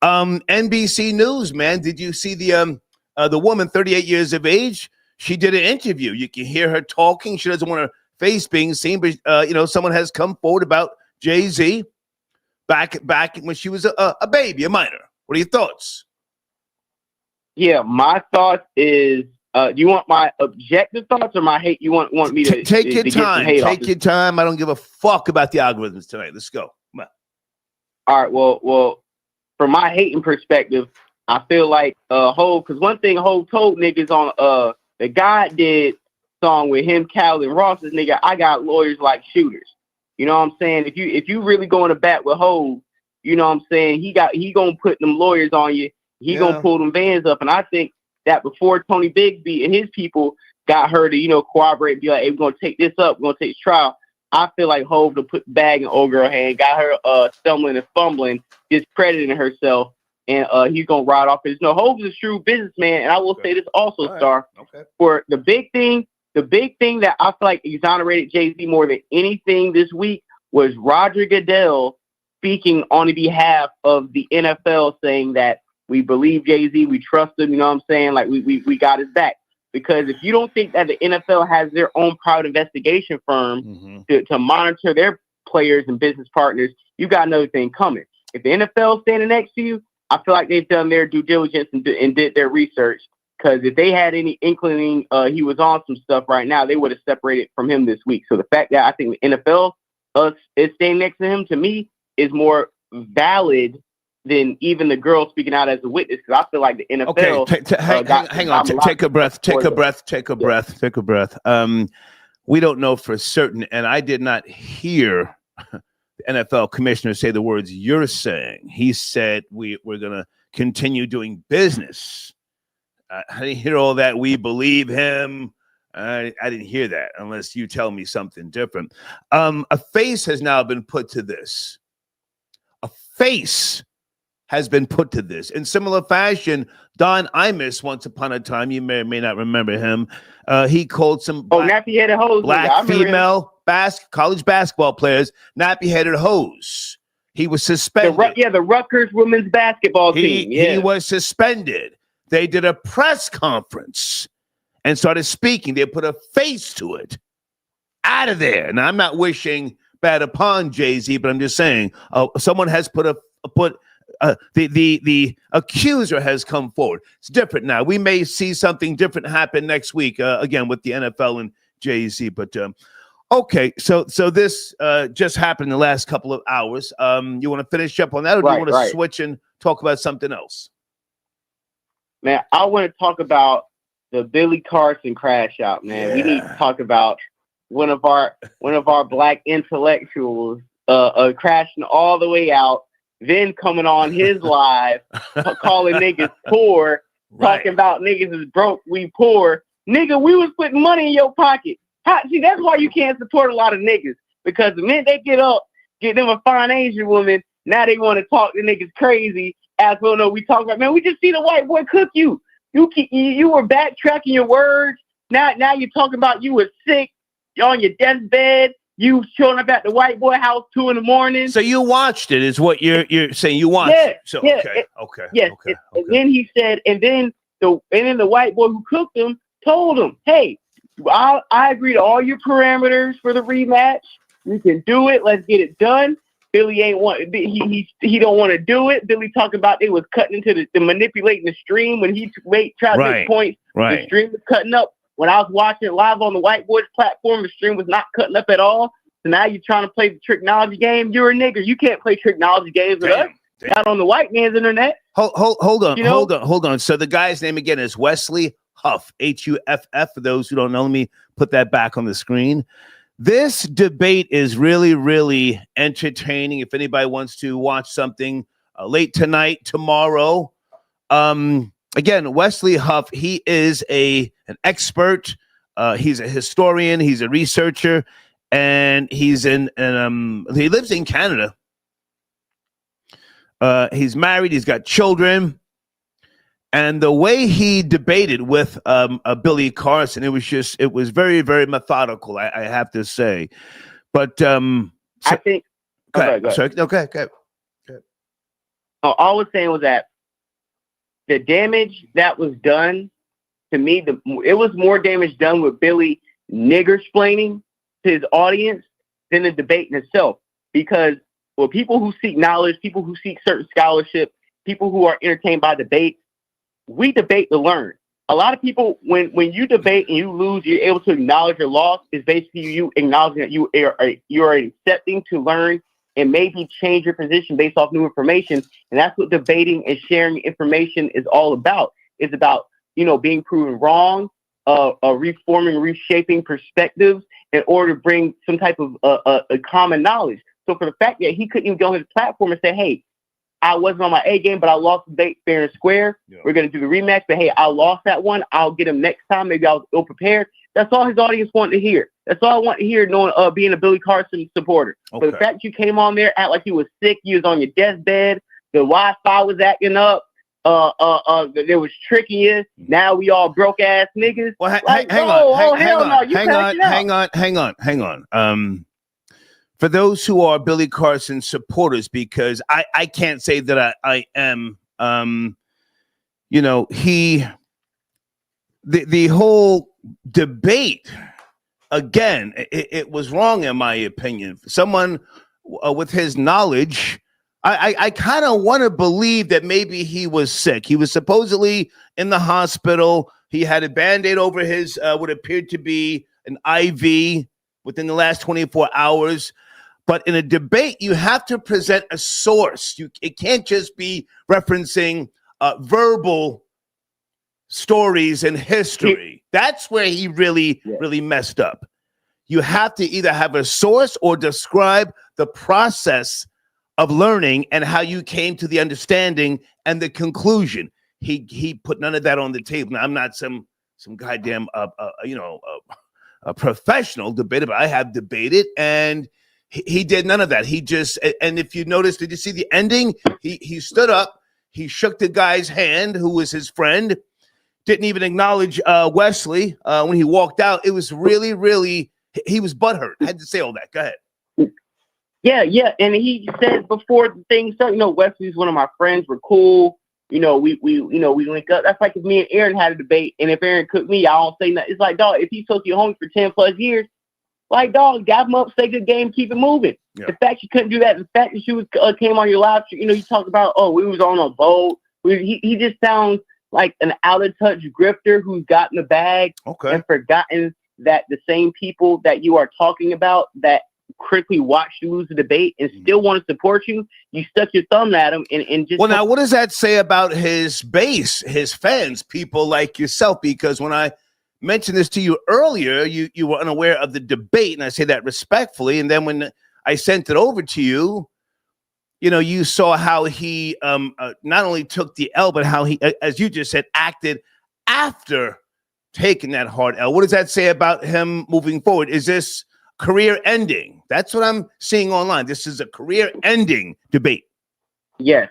NBC News, man, did you see the woman, 38 years of age? She did an interview. You can hear her talking. She doesn't want her face being seen, but you know, someone has come forward about Jay-Z back when she was a baby, a minor. What are your thoughts? Yeah, my thoughts is. Do you want my objective thoughts or my hate? You want me to take your time? Take your time. I don't give a fuck about the algorithms tonight. Let's go. Come on. All right. Well, from my hating perspective, I feel like Hov, because one thing Hov told niggas on the God did song with him, Cal and Ross is nigga. I got lawyers like shooters. You know what I'm saying? If you really going to bat with Hov, you know what I'm saying? He gonna put them lawyers on you. He gonna pull them vans up, and I think that before Tony Bigsby and his people got her to, you know, cooperate and be like, hey, we're going to take this up. We're going to take this trial. I feel like Hov to put the bag in old girl hand, got her stumbling and fumbling, discrediting herself, and he's going to ride off his. No, Hov is a shrewd businessman, and I will say this also, Star. Okay. For the big thing that I feel like exonerated Jay-Z more than anything this week was Roger Goodell speaking on the behalf of the NFL, saying that we believe Jay-Z, we trust him, you know what I'm saying? Like, we got his back. Because if you don't think that the NFL has their own private investigation firm to monitor their players and business partners, you got another thing coming. If the NFL standing next to you, I feel like they've done their due diligence and did their research. Because if they had any inkling he was on some stuff right now, they would have separated from him this week. So the fact that I think the NFL is staying next to him, to me, is more valid than even the girl speaking out as a witness, because I feel like the NFL. Okay, hang on. Take a breath. Take a breath. We don't know for certain, and I did not hear the NFL commissioner say the words you're saying. He said we're going to continue doing business. I didn't hear all that. We believe him. I didn't hear that unless you tell me something different. A face has now been put to this. A face has been put to this. In similar fashion, Don Imus, once upon a time, you may or may not remember him, he called some black female college basketball players nappy-headed hoes. He was suspended. The Rutgers women's basketball team. He was suspended. They did a press conference and started speaking. They put a face to it. Out of there. Now, I'm not wishing bad upon Jay-Z, but I'm just saying someone has the accuser has come forward. It's different now. We may see something different happen next week, again, with the NFL and Jay-Z. But okay, so this just happened in the last couple of hours. You want to finish up on that, or do you want to switch and talk about something else? Man, I want to talk about the Billy Carson crash out, man. Yeah. We need to talk about one of our black intellectuals crashing all the way out, then coming on his live, calling niggas poor, talking about niggas is broke, we poor. Nigga, we was putting money in your pocket. See, that's why you can't support a lot of niggas, because the minute they get up, get them a fine Asian woman, now they want to talk to niggas crazy. As well, no, we talk about, man, we just see the white boy cook you. You were backtracking your words. Now you're talking about you were sick. You're on your deathbed. You showing up at the white boy house 2 a.m. So you watched it, is what you're saying? You watched it. So okay. And then he said, and then the white boy who cooked him told him, hey, I agree to all your parameters for the rematch. You can do it. Let's get it done. Billy ain't want he don't want to do it. Billy talking about they was cutting into the manipulating the stream when he tried to make points. The stream was cutting up. When I was watching it live on the White Boys platform, the stream was not cutting up at all. So now you're trying to play the tricknology game. You're a nigger. You can't play tricknology games with us. Not on the white man's internet. Hold on. So the guy's name again is Wesley Huff, Huff. For those who don't know, let me put that back on the screen. This debate is really, really entertaining. If anybody wants to watch something late tonight, tomorrow. Again, Wesley Huff, he is an expert. He's a historian. He's a researcher. And he lives in Canada. He's married. He's got children. And the way he debated with Billy Carson, it was very, very methodical, I have to say. But I think. Okay. All I was saying was that the damage that was done to me, it was more damage done with Billy nigger-splaining to his audience than the debate in itself. Because for people who seek knowledge, people who seek certain scholarship, people who are entertained by debate, we debate to learn. A lot of people, when you debate and you lose, you're able to acknowledge your loss. Is basically you acknowledging that you are accepting to learn and maybe change your position based off new information. And that's what debating and sharing information is all about. It's about, being proven wrong, reforming, reshaping perspectives in order to bring some type of a common knowledge. So for the fact that he couldn't even go on his platform and say, hey, I wasn't on my A game, but I lost the debate fair and square. Yeah. We're going to do the rematch, but hey, I lost that one. I'll get him next time. Maybe I was ill prepared. That's all his audience wanted to hear. That's all I want to hear, knowing being a Billy Carson supporter. Okay. But the fact you came on there, act like you was sick, you was on your deathbed, the Wi-Fi was acting up, they was tricking you. Now we all broke ass niggas. Well, hang on. For those who are Billy Carson supporters, because I can't say that I am, the whole debate, again, it was wrong in my opinion. Someone with his knowledge, I kind of want to believe that maybe he was sick. He was supposedly in the hospital. He had a Band-Aid over his what appeared to be an IV within the last 24 hours. But in a debate, you have to present a source. It can't just be referencing verbal stories and history. That's where he really messed up. You have to either have a source or describe the process of learning and how you came to the understanding and the conclusion. He put none of that on the table. Now, I'm not some goddamn a professional debater, but I have debated, and he did none of that. He just, and if you notice, did you see the ending? He stood up, he shook the guy's hand, who was his friend, didn't even acknowledge Wesley when he walked out. It was really, really, he was butthurt. I had to say all that. Go ahead. Yeah. And he said before the thing started, Wesley's one of my friends. We're cool. We link up. That's like if me and Aaron had a debate, and if Aaron cooked me, I don't say nothing. It's like, dog, if he's supposed to be homie for 10 plus years, like, dog, got him up, say good game, keep it moving. Yeah. The fact you couldn't do that, the fact that you came on your live stream, you talked about, we was on a boat. He just sounds like an out-of-touch grifter who's gotten the bag and forgotten that the same people that you are talking about that critically watched you lose the debate and still want to support you, you stuck your thumb at him and just... Well, now, what does that say about his base, his fans, people like yourself? Because when I mentioned this to you earlier, you were unaware of the debate, and I say that respectfully. And then when I sent it over to you, you saw how he not only took the L, but how he, as you just said, acted after taking that hard L. What does that say about him moving forward? Is this career ending? That's what I'm seeing online. This is a career ending debate. Yes.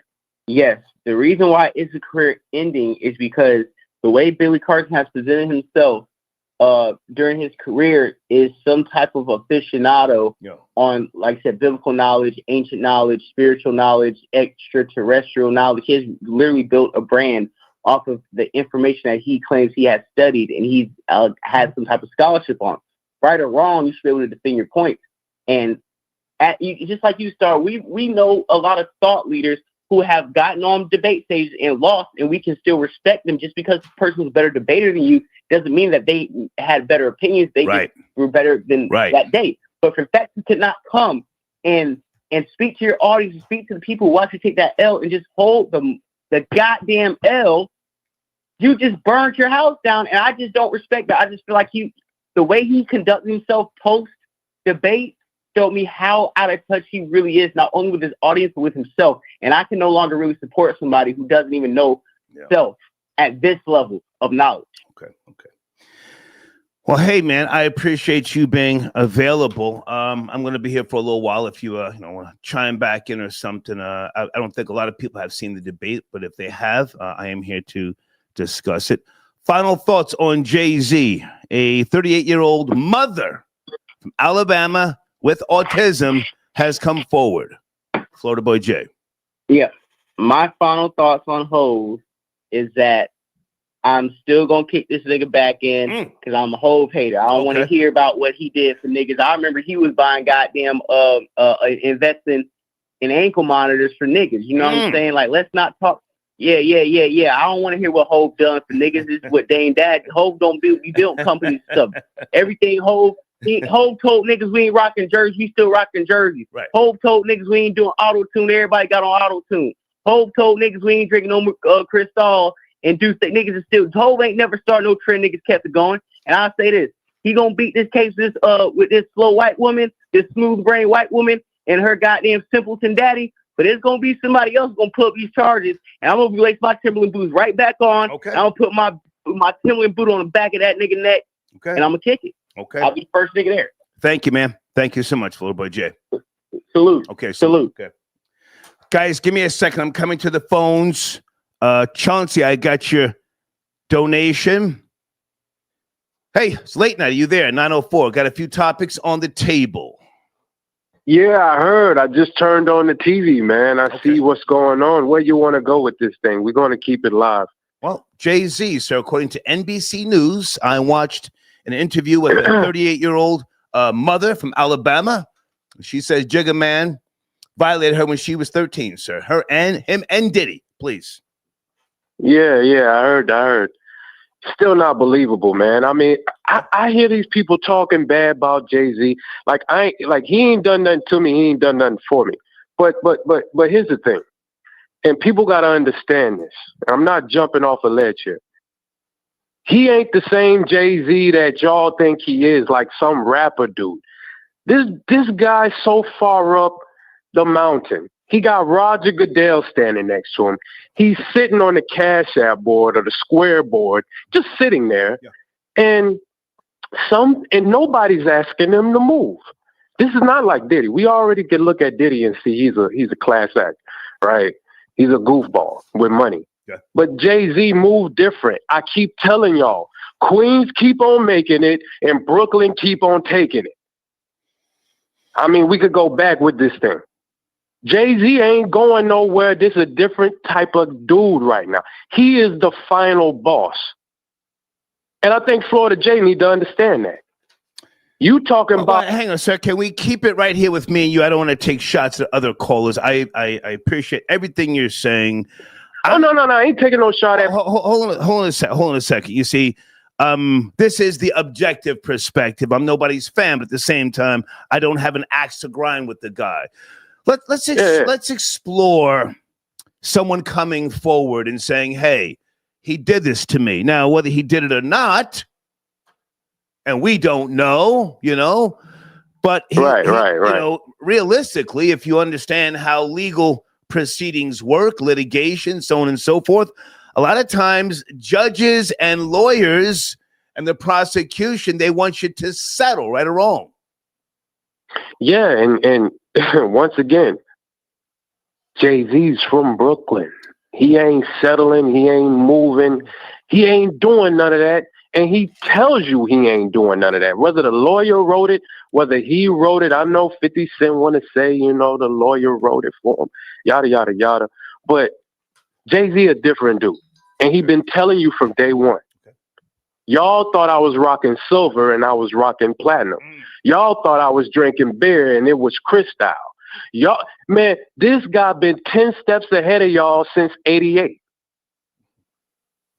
The reason why it's a career ending is because the way Billy Carson has presented himself during his career is some type of aficionado on, like I said, biblical knowledge, ancient knowledge, spiritual knowledge, extraterrestrial knowledge. He has literally built a brand off of the information that he claims he has studied, and he's had some type of scholarship on. Right or wrong, you should be able to defend your point. And just like you, Star, we know a lot of thought leaders who have gotten on debate stages and lost, and we can still respect them. Just because the person was a better debater than you doesn't mean that they had better opinions. They just were better than that day. But for fact you could not come and speak to your audience, and speak to the people who watch you take that L and just hold the goddamn L, you just burned your house down, and I just don't respect that. I just feel like the way he conducted himself post-debate showed me how out of touch he really is, not only with his audience, but with himself. And I can no longer really support somebody who doesn't even know self at this level of knowledge. Okay. Well, hey, man, I appreciate you being available. I'm going to be here for a little while if you want to chime back in or something. I don't think a lot of people have seen the debate, but if they have, I am here to discuss it. Final thoughts on Jay-Z, a 38-year-old mother from Alabama with autism has come forward. Florida Boy Jay. Yeah. My final thoughts on Hov is that I'm still going to kick this nigga back in because I'm a Hov hater. I don't want to hear about what he did for niggas. I remember he was buying goddamn investing in ankle monitors for niggas. You know what I'm saying? Like, let's not talk. Yeah. I don't want to hear what Hov done for niggas. This is what Dane Dad. Hov don't build. We built companies stuff. Everything Hov told niggas we ain't rocking jerseys. We still rocking jerseys. Right. Hov told niggas we ain't doing auto tune. Everybody got on auto tune. Hov told niggas we ain't drinking no Cristal and do niggas is still. Hov ain't never started no trend. Niggas kept it going. And I'll say this: he gonna beat this case with this slow white woman, this smooth brain white woman, and her goddamn simpleton daddy. But it's gonna be somebody else gonna put up these charges, and I'm gonna lace my Timberland boots right back on. And I'm gonna put my Timberland boot on the back of that nigga neck, and I'm gonna kick it. I'll be the first nigga there. Thank you, man. Thank you so much, Florida Boy Jay. Salute. Okay, salute. Okay, guys, give me a second. I'm coming to the phones. Chauncey, I got your donation. Hey, it's late night. Are you there? 9:04. Got a few topics on the table. Yeah, I heard. I just turned on the TV, man. I see what's going on. Where you want to go with this thing? We're going to keep it live. Well, Jay-Z, so according to NBC News, I watched an interview with a 38-year-old mother from Alabama. She says Jigga Man violated her when she was 13, sir. Him and Diddy, please. Yeah, I heard. Still not believable, man. I mean, I hear these people talking bad about Jay-Z. Like he ain't done nothing to me. He ain't done nothing for me. But here's the thing, and people got to understand this. I'm not jumping off a ledge here. He ain't the same Jay-Z that y'all think he is, like some rapper dude. This guy's so far up the mountain. He got Roger Goodell standing next to him. He's sitting on the Cash App board or the Square board, just sitting there, and nobody's asking him to move. This is not like Diddy. We already can look at Diddy and see he's a class act, right? He's a goofball with money. Yeah. But Jay-Z moved different. I keep telling y'all, Queens keep on making it, and Brooklyn keep on taking it. I mean, we could go back with this thing. Jay-Z ain't going nowhere. This is a different type of dude right now. He is the final boss. And I think Florida Jay need to understand that. You talking about... Hang on, sir. Can we keep it right here with me and you? I don't want to take shots at other callers. I appreciate everything you're saying. No. I ain't taking no shot at... Hold on a second. You see, this is the objective perspective. I'm nobody's fan, but at the same time, I don't have an axe to grind with the guy. Let's explore someone coming forward and saying, hey, he did this to me. Now, whether he did it or not, and we don't know, but right. Realistically, if you understand how legal proceedings work, litigation, so on and so forth, a lot of times judges and lawyers and the prosecution, they want you to settle, right or wrong. Yeah, and once again, Jay-Z's from Brooklyn. He ain't settling. He ain't moving. He ain't doing none of that. And he tells you he ain't doing none of that. Whether the lawyer wrote it, whether he wrote it, I know 50 Cent want to say, the lawyer wrote it for him, yada, yada, yada. But Jay-Z a different dude. And he been telling you from day one. Y'all thought I was rocking silver and I was rocking platinum. Y'all thought I was drinking beer and it was Cristal. Y'all, man, this guy been 10 steps ahead of y'all since 88.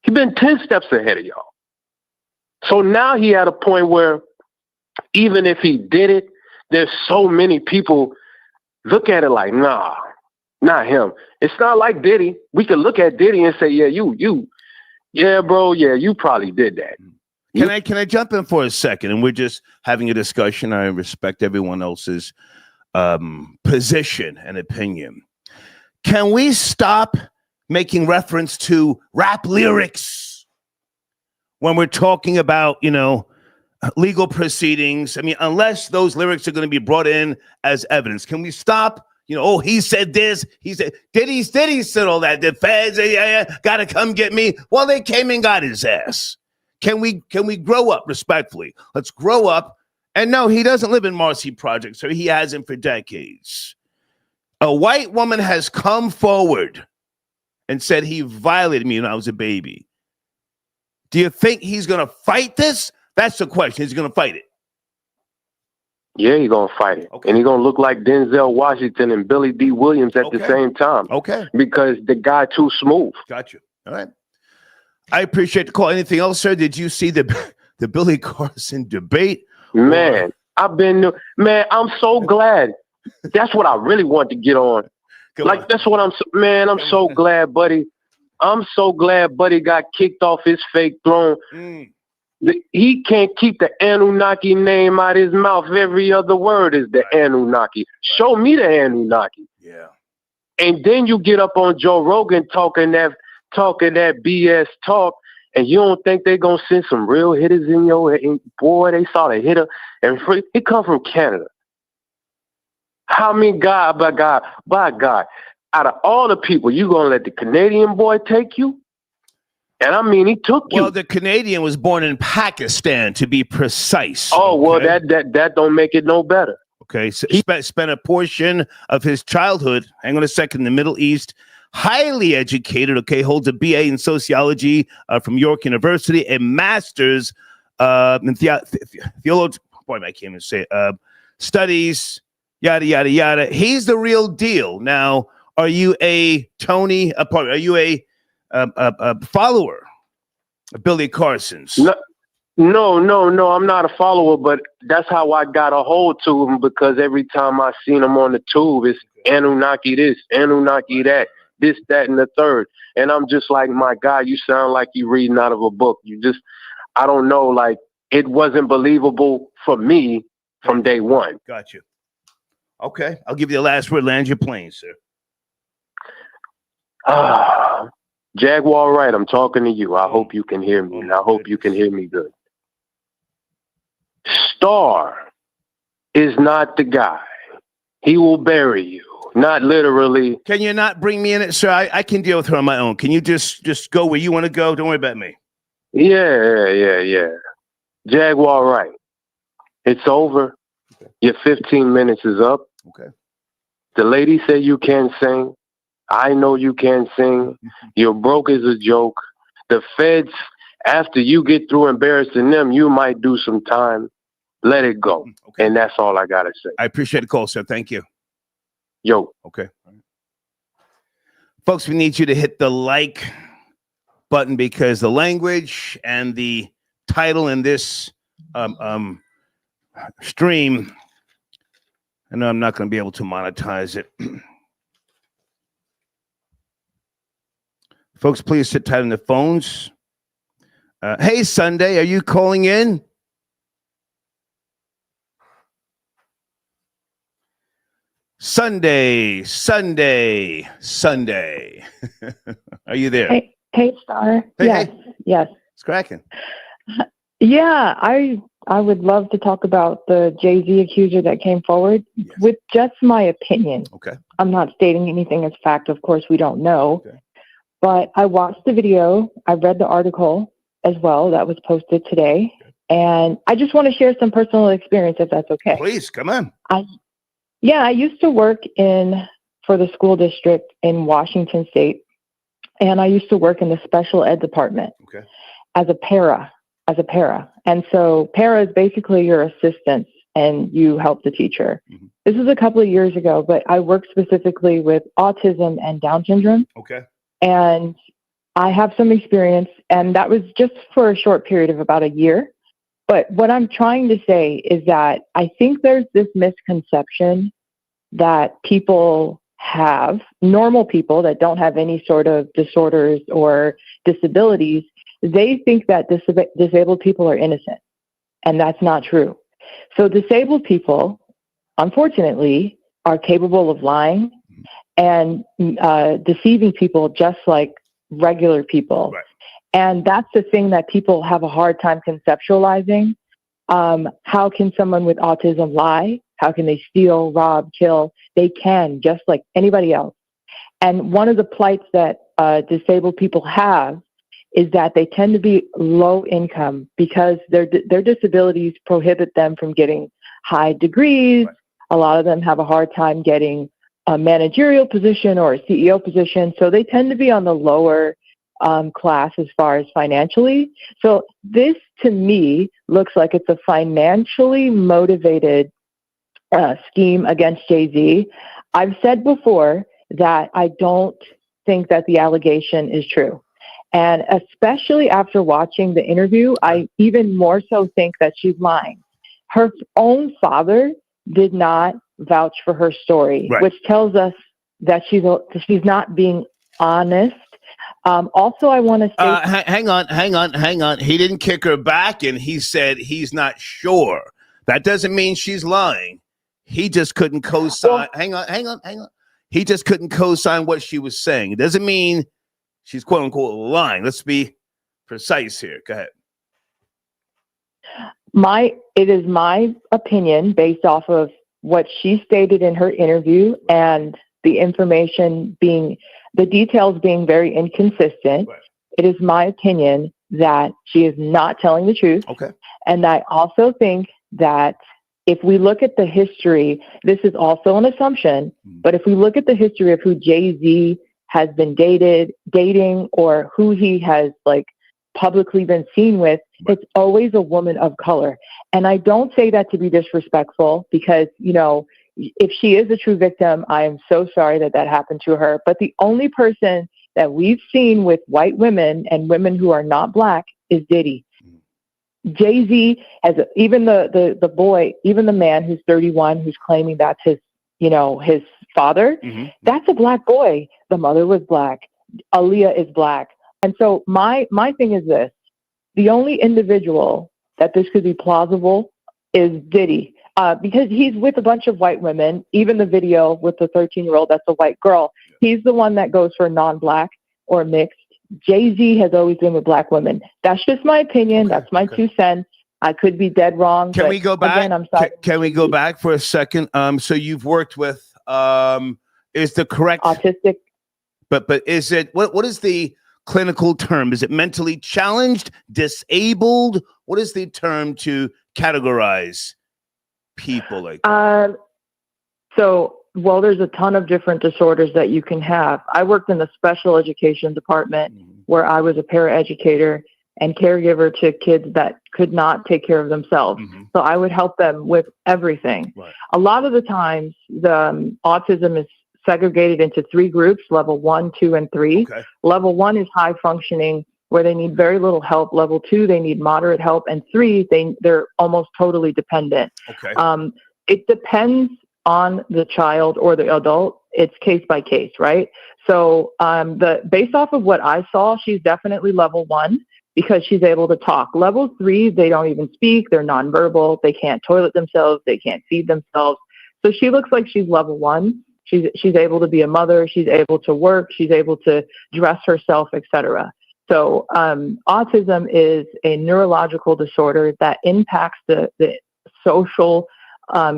He been 10 steps ahead of y'all. So now he at a point where even if he did it, there's so many people look at it like, nah, not him. It's not like Diddy. We could look at Diddy and say, yeah, yeah, bro, yeah, you probably did that. Can I jump in for a second? And we're just having a discussion. I respect everyone else's position and opinion. Can we stop making reference to rap lyrics when we're talking about, legal proceedings? I mean, unless those lyrics are going to be brought in as evidence, can we stop? He said this. He said Diddy said all that. The feds, gotta come get me. Well, they came and got his ass. Can we grow up respectfully? Let's grow up. And no, he doesn't live in Marcy Project, so he hasn't for decades. A white woman has come forward and said he violated me when I was a baby. Do you think he's going to fight this? That's the question. He's going to fight it. Yeah, he's going to fight it. Okay. And he's going to look like Denzel Washington and Billy D. Williams at the same time. Okay. Because the guy too smooth. Got you. All right. I appreciate the call. Anything else, sir? Did you see the Billy Carson debate? Man, I'm so glad. That's what I really want to get on. That's what I'm so glad, buddy. I'm so glad Buddy got kicked off his fake throne. He can't keep the Anunnaki name out his mouth. Every other word is the Anunnaki. Show me the Anunnaki. Yeah. And then you get up on Joe Rogan talking that BS talk, and you don't think they're going to send some real hitters in your head. Boy, they saw the hitter. And he come from Canada. How many by God, out of all the people, you going to let the Canadian boy take you? And I mean, he took you. Well, the Canadian was born in Pakistan, to be precise. Oh, okay. Well, that don't make it no better. Okay, so he spent a portion of his childhood, hang on a second, in the Middle East, highly educated, okay, holds a BA in sociology from York University, a master's in theology, boy, I can't even say it, studies, yada, yada, yada. He's the real deal. Now, are you a Tony, are you a follower of Billy Carson's? No, I'm not a follower, but that's how I got a hold to him, because every time I seen him on the tube, it's Anunnaki this, Anunnaki that, this, that, and the third. And I'm just like, my God, you sound like you reading out of a book. I don't know, like, it wasn't believable for me from day one. Got you. Okay, I'll give you the last word. Land your plane, sir. Jaguar Wright, I'm talking to you. I hope you can hear me, and I hope you can hear me good. Star is not the guy. He will bury you. Not literally. Can you not bring me in it, sir? I can deal with her on my own. Can you just go where you want to go? Don't worry about me. Yeah. Jaguar Wright. It's over. Okay. Your 15 minutes is up. Okay. The lady said you can't sing. I know you can't sing. You're broke as a joke. The feds, after you get through embarrassing them, you might do some time. Let it go. Okay. And that's all I got to say. I appreciate the call, sir. Thank you. Yo. Okay. Folks, we need you to hit the like button, because the language and the title in this stream, I know I'm not going to be able to monetize it. Folks, please sit tight on the phones. Hey, Sunday, are you calling in? Sunday. Are you there? Hey, Star. Yes. It's cracking. Yeah, I would love to talk about the Jay-Z accuser that came forward with just my opinion. Okay. I'm not stating anything as fact. Of course, we don't know. Okay. But I watched the video. I read the article as well that was posted today. Okay. And I just want to share some personal experience, if that's okay. Please, come on. I used to work for the school district in Washington State, and I used to work in the special ed department as a para. as a para. And so para is basically your assistant and you help the teacher. Mm-hmm. This was a couple of years ago, but I work specifically with autism and Down syndrome. Okay. And I have some experience, and that was just for a short period of about a year. But what I'm trying to say is that I think there's this misconception that people have, normal people that don't have any sort of disorders or disabilities, they think that disabled people are innocent. And that's not true. So disabled people, unfortunately, are capable of lying and deceiving people just like regular people. Right. And that's the thing that people have a hard time conceptualizing. How can someone with autism lie? How can they steal, rob, kill? They can, just like anybody else. And one of the plights that disabled people have is that they tend to be low income because their disabilities prohibit them from getting high degrees. Right. A lot of them have a hard time getting a managerial position or a CEO position. So they tend to be on the lower class as far as financially. So this, to me, looks like it's a financially motivated scheme against Jay-Z. I've said before that I don't think that the allegation is true. And especially after watching the interview, I even more so think that she's lying. Her own father did not vouch for her story, right, which tells us that she's not being honest. Also, I want to say... hang on. He didn't kick her back, and he said he's not sure. That doesn't mean she's lying. He just couldn't co-sign. Well, hang on. He just couldn't co-sign what she was saying. It doesn't mean she's quote unquote lying. Let's be precise here. Go ahead. It is my opinion based off of what she stated in her interview and the information the details being very inconsistent. Right. It is my opinion that she is not telling the truth. Okay. And I also think that if we look at the history, this is also an assumption, but if we look at the history of who Jay-Z has been dating or who he has like publicly been seen with, it's always a woman of color. And I don't say that to be disrespectful because, you know, if she is a true victim, I am so sorry that happened to her. But the only person that we've seen with white women and women who are not black is Diddy. Jay-Z has even the boy, even the man who's 31, who's claiming that's his father. Mm-hmm. That's a black boy. The mother was black. Aaliyah is black. And so my thing is this: the only individual that this could be plausible is Diddy, because he's with a bunch of white women. Even the video with the 13-year-old, that's a white girl. He's the one that goes for non-black or mixed. Jay-Z has always been with black women. That's just my opinion. Okay, that's my 2 cents. I could be dead wrong. Can we go back? Again, I'm sorry. Can we go back for a second? So you've worked with is the correct autistic, but is it what is the clinical term? Is it mentally challenged, disabled? What is the term to categorize people like that? Well, there's a ton of different disorders that you can have. I worked in the special education department where I was a paraeducator and caregiver to kids that could not take care of themselves. Mm-hmm. So I would help them with everything. Right. A lot of the times, the autism is segregated into 3 groups, level 1, 2, and 3. Okay. Level 1 is high functioning, where they need very little help. Level 2, they need moderate help. And 3, they're almost totally dependent. Okay. It depends on the child or the adult. It's case by case, right? So based off of what I saw, she's definitely level 1 because she's able to talk. Level 3, they don't even speak. They're nonverbal. They can't toilet themselves. They can't feed themselves. So she looks like she's level 1. She's able to be a mother. She's able to work. She's able to dress herself, etc. So autism is a neurological disorder that impacts the social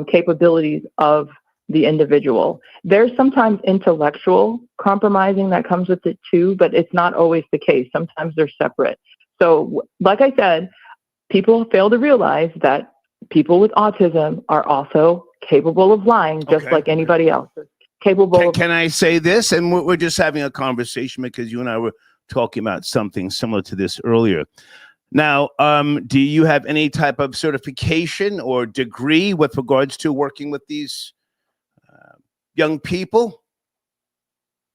capabilities of the individual. There's sometimes intellectual compromising that comes with it too, but it's not always the case. Sometimes they're separate. So like I said, people fail to realize that people with autism are also capable of lying just like anybody else. Can I say this? And we're just having a conversation because you and I were talking about something similar to this earlier. Now, do you have any type of certification or degree with regards to working with these young people?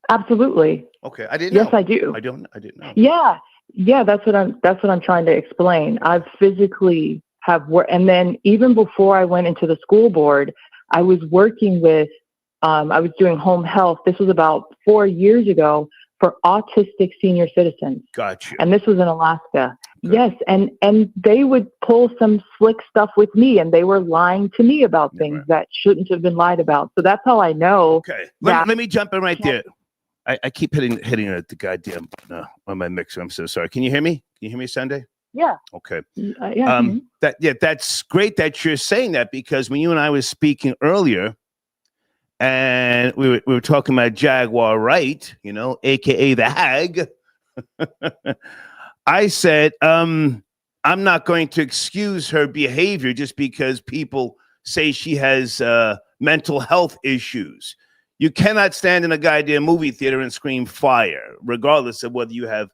Absolutely. Okay, I didn't know. Yes, I do. I didn't know. Yeah, that's what I'm trying to explain. I've physically have worked, and then even before I went into the school board, I was working with, I was doing home health. This was about 4 years ago for autistic senior citizens. Gotcha. And this was in Alaska. Good. Yes, and they would pull some slick stuff with me, and they were lying to me about things that shouldn't have been lied about. So that's how I know. Okay, let me jump in right there. I keep hitting at the goddamn on my mixer. I'm so sorry. Can you hear me? Can you hear me, Sunday? Yeah. Okay. Yeah. That's great that you're saying that, because when you and I was speaking earlier, and we were talking about Jaguar Wright, aka the Hag. I said, I'm not going to excuse her behavior just because people say she has mental health issues. You cannot stand in a goddamn movie theater and scream fire, regardless of whether you have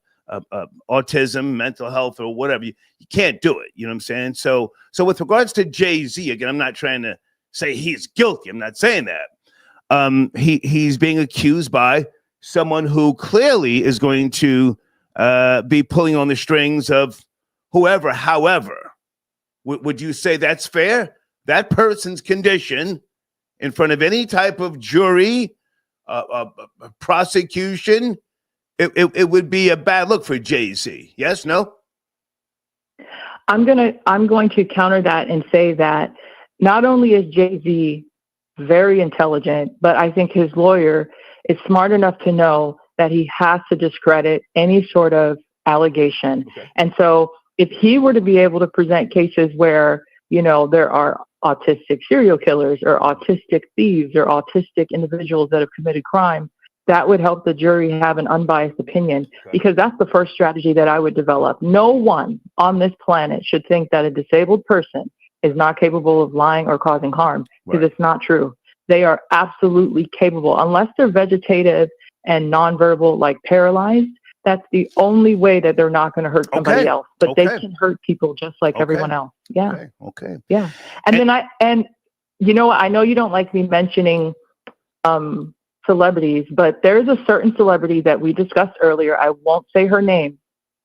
autism, mental health, or whatever. You can't do it. You know what I'm saying? So with regards to Jay-Z, again, I'm not trying to say he's guilty. I'm not saying that. He's being accused by someone who clearly is going to be pulling on the strings of whoever. However, would you say that's fair? That person's condition in front of any type of jury, prosecution, it would be a bad look for Jay-Z. Yes, no? I'm going to counter that and say that not only is Jay-Z very intelligent, but I think his lawyer is smart enough to know that he has to discredit any sort of allegation. Okay. And so if he were to be able to present cases where, there are autistic serial killers or autistic thieves or autistic individuals that have committed crime, that would help the jury have an unbiased opinion, because that's the first strategy that I would develop. No one on this planet should think that a disabled person is not capable of lying or causing harm, because it's not true. They are absolutely capable, unless they're vegetative and nonverbal, like paralyzed. That's the only way that they're not going to hurt somebody else. But they can hurt people just like everyone else. Yeah. Okay. Yeah. And then I know you don't like me mentioning celebrities, but there's a certain celebrity that we discussed earlier. I won't say her name,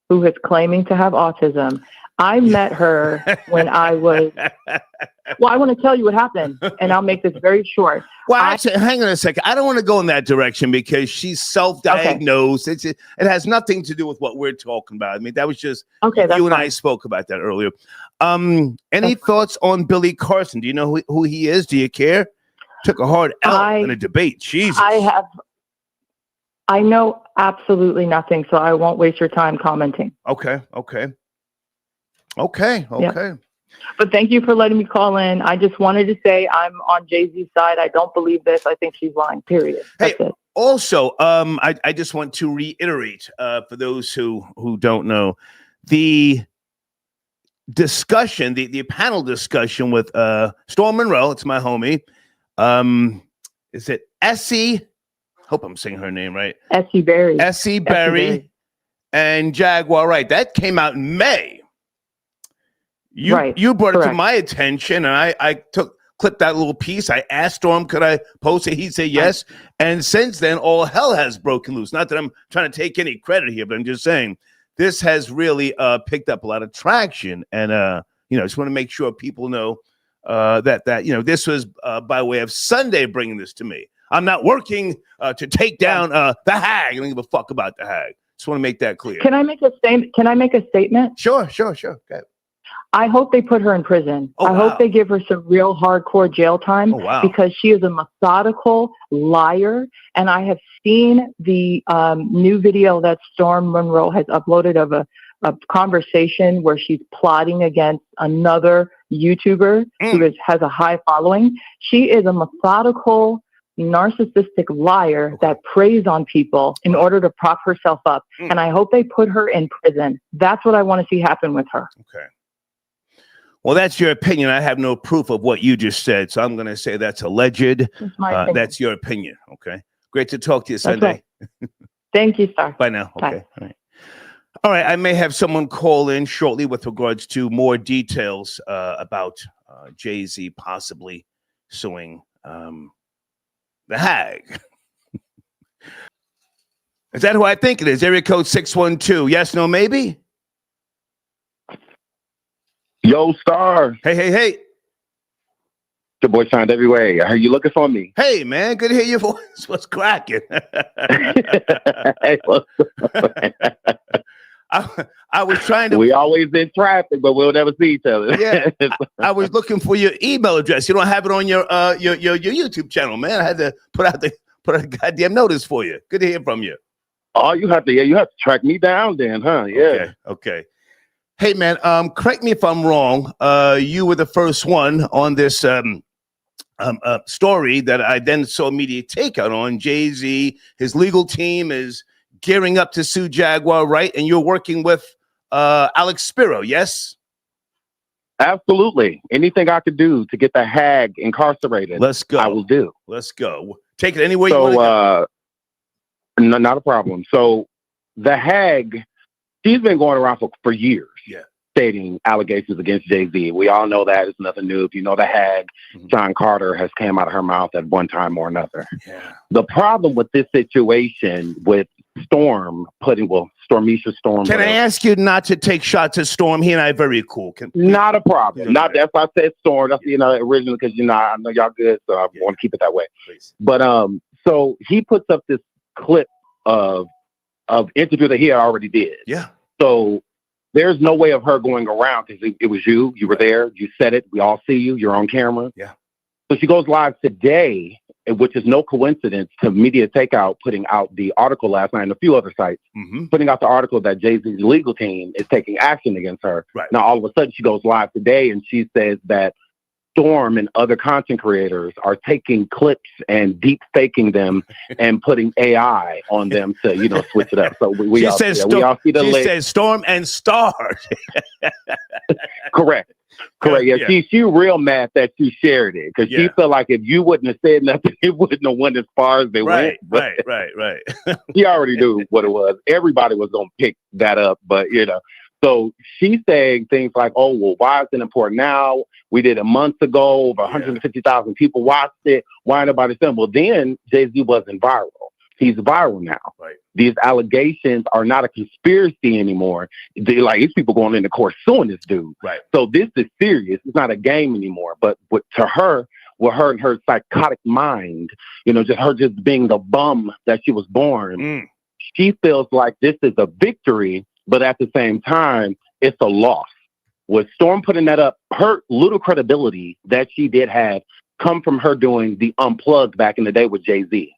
who is claiming to have autism. I met her when I was, I want to tell you what happened, and I'll make this very short. Well, actually, hang on a second. I don't want to go in that direction because she's self-diagnosed. Okay. It has nothing to do with what we're talking about. I mean, that was just, you and I spoke about that earlier. Any thoughts on Billy Carson? Do you know who he is? Do you care? Took a hard L in a debate. Jesus. I know absolutely nothing, so I won't waste your time commenting. Okay. Yep. But thank you for letting me call in. I just wanted to say I'm on Jay-Z's side. I don't believe this. I think she's lying, period. That's it. Also, I just want to reiterate for those who don't know, the discussion, the panel discussion with Storm Monroe, it's my homie. Is it Essie? Hope I'm saying her name right. Essie Berry. Essie Berry and Jaguar Wright. That came out in May. You brought it to my attention, and I clipped that little piece. I asked Storm, could I post it? He said yes. And since then, all hell has broken loose. Not that I'm trying to take any credit here, but I'm just saying this has really picked up a lot of traction. And just want to make sure people know that this was by way of Sunday bringing this to me. I'm not working to take down the Hag. I don't give a fuck about the Hag. Just want to make that clear. Can I make a statement? Sure. Go ahead. I hope they put her in prison. I hope they give her some real hardcore jail time because she is a methodical liar. And I have seen the new video that Storm Monroe has uploaded of a conversation where she's plotting against another YouTuber who has a high following. She is a methodical, narcissistic liar that preys on people in order to prop herself up. And I hope they put her in prison. That's what I want to see happen with her. Okay. Well, that's your opinion. I have no proof of what you just said, so I'm going to say that's alleged. That's your opinion. Okay. Great to talk to you, Sunday. Right. Thank you, sir. Bye now. Bye. Okay. All right. All right, I may have someone call in shortly with regards to more details about Jay-Z possibly suing the Hag. Is that who I think it is? Area code 612. Yes, no, maybe? Yo, Star. Hey. Your boy Sean every way. Are you looking for me? Hey, man, good to hear your voice. What's cracking? Hey, I was trying to. We always in traffic, but we'll never see each other. Yeah, I was looking for your email address. You don't have it on your YouTube channel, man. I had to put a goddamn notice for you. Good to hear from you. Oh, you have to track me down then, huh? Yeah. Okay. Hey, man. Correct me if I'm wrong. You were the first one on this story that I then saw media takeout on. Jay-Z, his legal team is gearing up to sue Jaguar, right? And you're working with Alex Spiro, yes? Absolutely. Anything I could do to get the Hag incarcerated, let's go. I will do. Let's go. Take it anywhere you want to go. No, not a problem. So the Hag, she's been going around for years. Yeah. Stating allegations against Jay-Z. We all know that. It's nothing new. If you know the Hag, John Carter has came out of her mouth at one time or another. Yeah. The problem with this situation with Storm Stormisha Storm. Can I ask you not to take shots at Storm? He and I are very cool. Not a problem. Not that's why I said Storm. That's originally because I know y'all good, so I want to keep it that way. Please. But so he puts up this clip of interview that he had already did. Yeah. So there's no way of her going around because it was you. You were there. You said it. We all see you. You're on camera. Yeah. So she goes live today, which is no coincidence to Media Takeout putting out the article last night and a few other sites, putting out the article that Jay-Z's legal team is taking action against her. Right. Now, all of a sudden, she goes live today and she says that Storm and other content creators are taking clips and deep faking them and putting AI on them to, switch it up. So we all see the list. She says Storm and Stars. Correct. Yeah. She real mad that you shared it because she felt like if you wouldn't have said nothing, it wouldn't have went as far as they went. Right. She already knew what it was. Everybody was going to pick that up, but So she's saying things like, oh, well, why is it important now? We did it months ago. Over 150,000 people watched it. Why nobody saying? Well, then Jay-Z wasn't viral. He's viral now. Right. These allegations are not a conspiracy anymore. These people going into court suing this dude. Right. So this is serious. It's not a game anymore. But to her, with her and her psychotic mind, just being the bum that she was born, she feels like this is a victory. But at the same time, it's a loss. With Storm putting that up, her little credibility that she did have come from her doing the Unplugged back in the day with Jay-Z.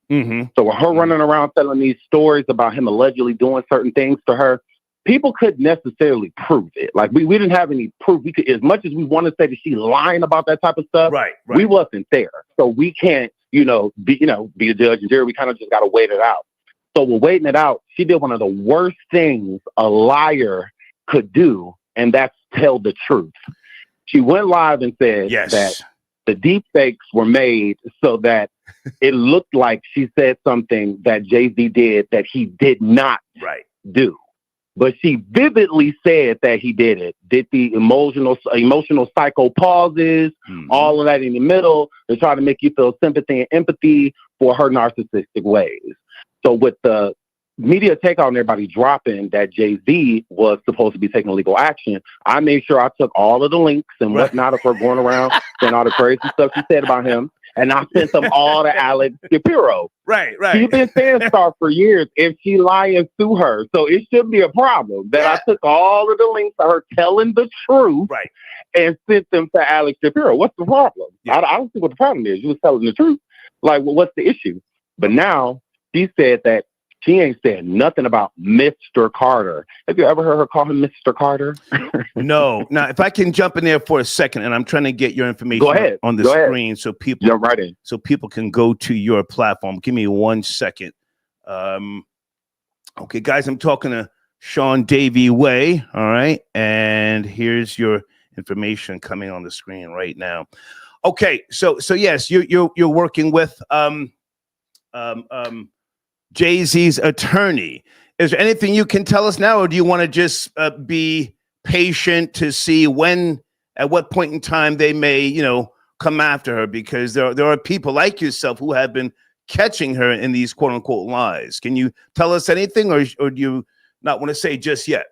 So with her running around telling these stories about him allegedly doing certain things to her, people couldn't necessarily prove it. Like we didn't have any proof. We could, as much as we want to say that she's lying about that type of stuff, right. We wasn't there. So we can't, be a judge and jury. We kind of just got to wait it out. So we're waiting it out. She did one of the worst things a liar could do, and that's tell the truth. She went live and said that the deep fakes were made so that it looked like she said something that Jay-Z did that he did not do. But she vividly said that he did it. Did the emotional psycho pauses, all of that in the middle to try to make you feel sympathy and empathy for her narcissistic ways. So with the media takeout and everybody dropping that Jay-Z was supposed to be taking legal action, I made sure I took all of the links and whatnot of her going around and all the crazy stuff she said about him. And I sent them all to Alex Shapiro. Right. She's been saying Star for years. If she lying to her, so it shouldn't be a problem that I took all of the links of her telling the truth and sent them to Alex Shapiro. What's the problem? I don't see what the problem is. You was telling the truth. Like, well, what's the issue? But now she said that she ain't said nothing about Mr. Carter. Have you ever heard her call him Mr. Carter? No. Now, if I can jump in there for a second, and I'm trying to get your information on the screen so people jump right in. So people can go to your platform. Give me 1 second. Okay, guys, I'm talking to Sean Davey Way. All right, and here's your information coming on the screen right now. Okay, so yes, you're working with Jay-Z's attorney. Is there anything you can tell us now, or do you want to just be patient to see at what point in time they may, come after her? Because there are people like yourself who have been catching her in these quote unquote lies. Can you tell us anything, or do you not want to say just yet?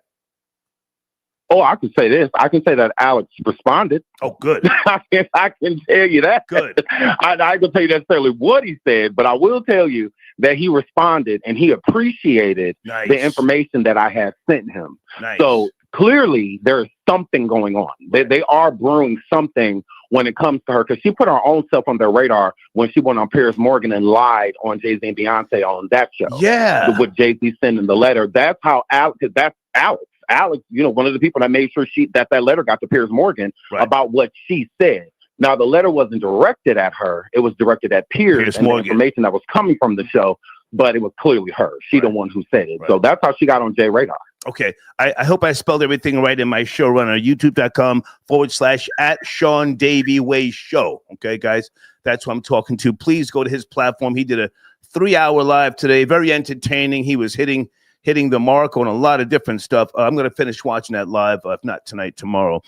Oh, I can say this. I can say that Alex responded. Oh, good. I can tell you that. Good. I can tell you necessarily what he said, but I will tell you that he responded and he appreciated the information that I had sent him. Nice. So clearly there's something going on. They are brewing something when it comes to her, because she put her own self on their radar when she went on Piers Morgan and lied on Jay-Z and Beyonce on that show. Yeah. With Jay-Z sending the letter. That's how Alex, because that's Alex. Alex, one of the people that made sure that letter got to Piers Morgan about what she said. Now, the letter wasn't directed at her. It was directed at Piers and Morgan. The information that was coming from the show, but it was clearly her. She the one who said it. So that's how she got on Jay Radar. Okay. I hope I spelled everything right in my showrunner, youtube.com/@SeanDavyWay Show. Okay, guys, that's who I'm talking to. Please go to his platform. He did a 3-hour live today. Very entertaining. He was hitting the mark on a lot of different stuff. I'm going to finish watching that live, if not tonight, tomorrow.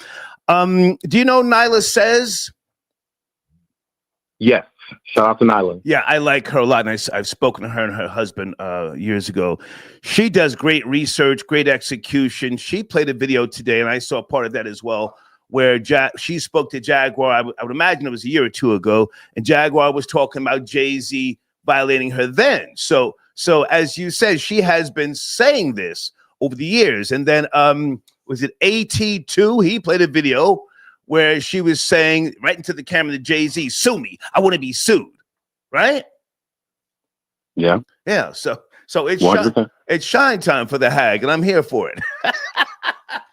Do you know Nyla Says? Yes. Shout out to Nyla. Yeah, I like her a lot, and I've spoken to her and her husband years ago. She does great research, great execution. She played a video today, and I saw part of that as well, where she spoke to Jaguar. I would imagine it was a year or two ago, and Jaguar was talking about Jay-Z violating her then. So as you said, she has been saying this over the years. And then was it AT2? He played a video where she was saying right into the camera to Jay-Z, "Sue me. I want to be sued." Right? Yeah. Yeah. So it's shine time for the hag, and I'm here for it.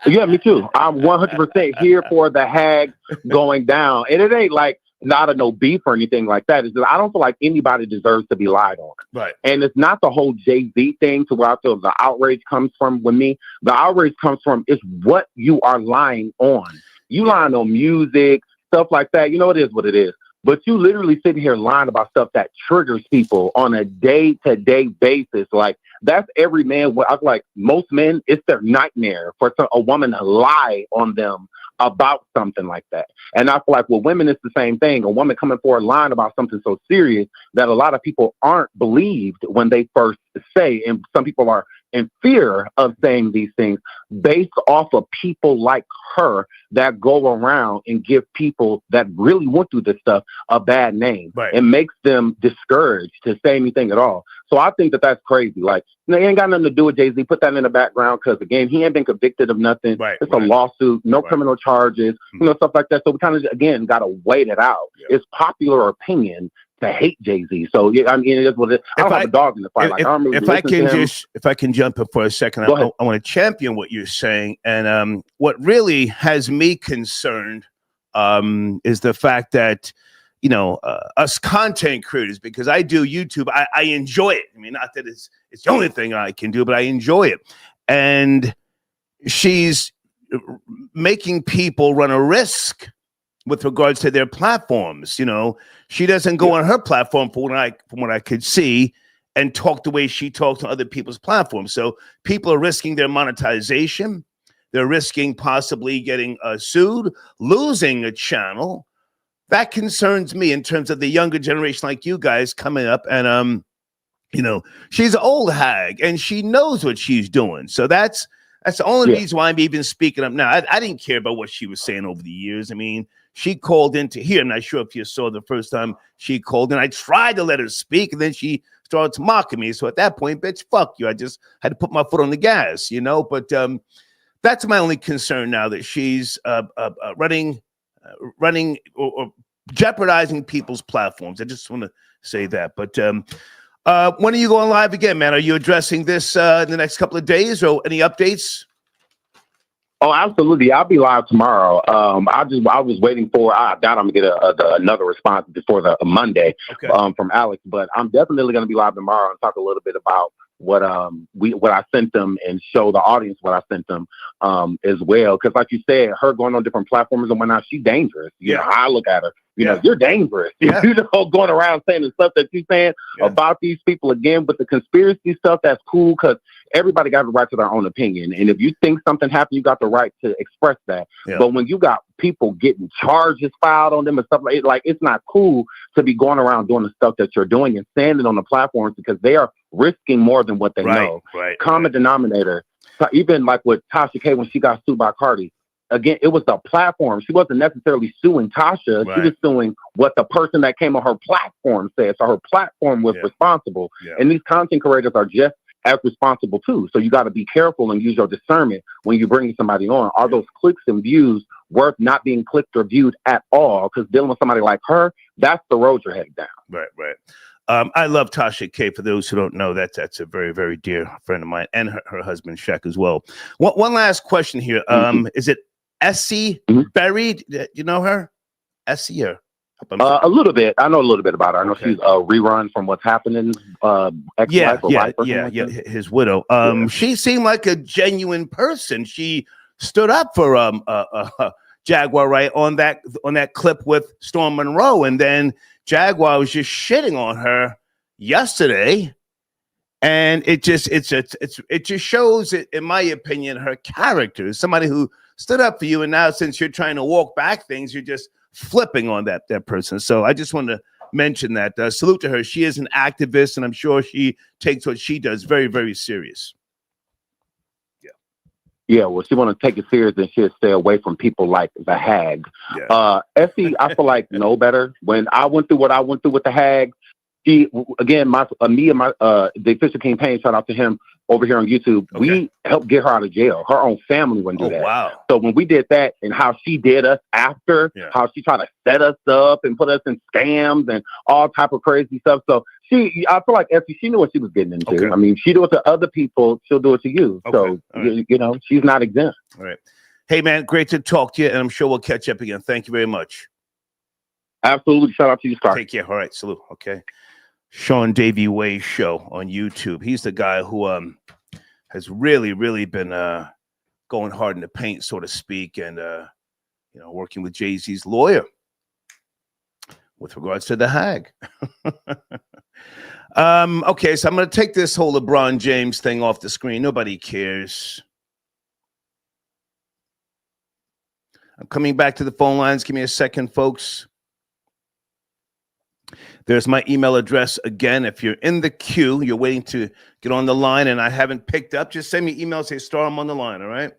Yeah, me too. I'm 100% here for the hag going down. And it ain't like not a no beef or anything like that. It's just, I don't feel like anybody deserves to be lied on. Right. And it's not the whole Jay-Z thing to where I feel the outrage comes from with me. The outrage comes from is what you are lying on. You lying on music, stuff like that. It is what it is. But you literally sitting here lying about stuff that triggers people on a day-to-day basis. Like, that's every man. I feel like most men, it's their nightmare for a woman to lie on them about something like that. And I feel like with women, it's the same thing. A woman coming forward lying about something so serious that a lot of people aren't believed when they first say, and some people are in fear of saying these things based off of people like her that go around and give people that really went through this stuff a bad name. Right. It makes them discouraged to say anything at all. So I think that that's crazy. Like, it ain't got nothing to do with Jay-Z. Put that in the background because, again, he ain't been convicted of nothing. Right. It's a lawsuit, no criminal charges, stuff like that. So we kind of, again, got to wait it out. Yeah. It's popular opinion to hate Jay-Z. So yeah, I mean, it is what it is. I don't have a dog in the fight. If I can jump in for a second, I want to champion what you're saying. And what really has me concerned is the fact that, us content creators, because I do YouTube, I enjoy it. I mean, not that it's the only thing I can do, but I enjoy it. And she's making people run a risk with regards to their platforms. She doesn't go on her platform from what I could see and talk the way she talks on other people's platforms. So people are risking their monetization. They're risking possibly getting sued, losing a channel. That concerns me in terms of the younger generation like you guys coming up. And, she's an old hag and she knows what she's doing. So that's the only reason why I'm even speaking up now. I didn't care about what she was saying over the years. I mean, she called into here. I'm not sure if you saw the first time she called in. I tried to let her speak, and then she started mocking me. So at that point, bitch, fuck you. I just had to put my foot on the gas, But that's my only concern now, that she's running or jeopardizing people's platforms. I just want to say that. But when are you going live again, man? Are you addressing this in the next couple of days, or any updates? Oh, absolutely. I'll be live tomorrow. I was waiting for, I doubt I'm going to get another response before the Monday from Alex, but I'm definitely going to be live tomorrow and talk a little bit about what I sent them and show the audience what I sent them as well. Because like you said, her going on different platforms and whatnot, she's dangerous. You know, I look at her. You know, you're dangerous. You know, going around saying the stuff that you're saying about these people again. But the conspiracy stuff, that's cool because everybody got the right to their own opinion. And if you think something happened, you got the right to express that. But when you got people getting charges filed on them and stuff like it's not cool to be going around doing the stuff that you're doing and standing on the platforms because they are risking more than what they know. Common denominator. So even like with Tasha K when she got sued by Cardi. Again, it was the platform. She wasn't necessarily suing Tasha. She was suing what the person that came on her platform said. So her platform was responsible. And these content creators are just as responsible too. So you got to be careful and use your discernment when you bring somebody on. Are those clicks and views worth not being clicked or viewed at all? Because dealing with somebody like her, that's the road you're heading down. I love Tasha K. For those who don't know, that's a very, very dear friend of mine, and her husband Shaq as well. One last question here. Is it Essie Buried? You know her? Essie or a little bit. I know a little bit about her. I know she's a rerun from What's Happening. Ex-wife or wife or his widow. She seemed like a genuine person. She stood up for Jaguar, right, on that clip with Storm Monroe, and then Jaguar was just shitting on her yesterday, and it just shows it, in my opinion, her character. Somebody who stood up for you, and now since you're trying to walk back things, you're just flipping on that person. So I just wanted to mention that. Salute to her. She is an activist, and I'm sure she takes what she does very, very serious. Yeah, well, she want to take it serious and she'll stay away from people like the Hag. Effie, I feel like know better. When I went through what I went through with the Hag, she again, me and the official campaign, shout out to him over here on YouTube. We helped get her out of jail. Her own family wouldn't do that. Wow. So when we did that and how she did us after, how she tried to set us up and put us in scams and all type of crazy stuff. So I feel like Effie, she knew what she was getting into. I mean, she do it to other people, she'll do it to you. So you know, she's not exempt. All right. Hey man, great to talk to you, and I'm sure we'll catch up again. Thank you very much. Absolutely. Shout out to you, Scott. Take care. All right, salute. Okay. Sean Davey Way Show on YouTube. He's the guy who has really, really been going hard in the paint, so to speak, and working with Jay-Z's lawyer with regards to the Hag. Okay, so I'm going to take this whole LeBron James thing off the screen. Nobody cares. I'm coming back to the phone lines. Give me a second, folks. There's my email address again. If you're in the queue, you're waiting to get on the line and I haven't picked up, just send me email, say, Star, I'm on the line, all right?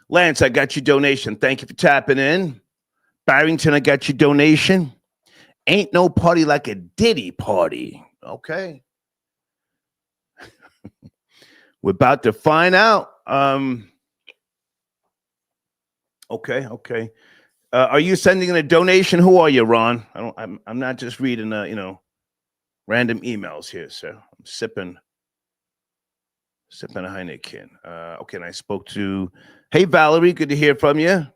Lance, I got your donation. Thank you for tapping in. Barrington, I got your donation. Ain't no party like a Diddy party. Okay. We're about to find out. Okay. Are you sending in a donation? Who are you, Ron? I'm not just reading random emails here, sir. I'm sipping a Heineken. Okay, and I spoke to hey Valerie, good to hear from you.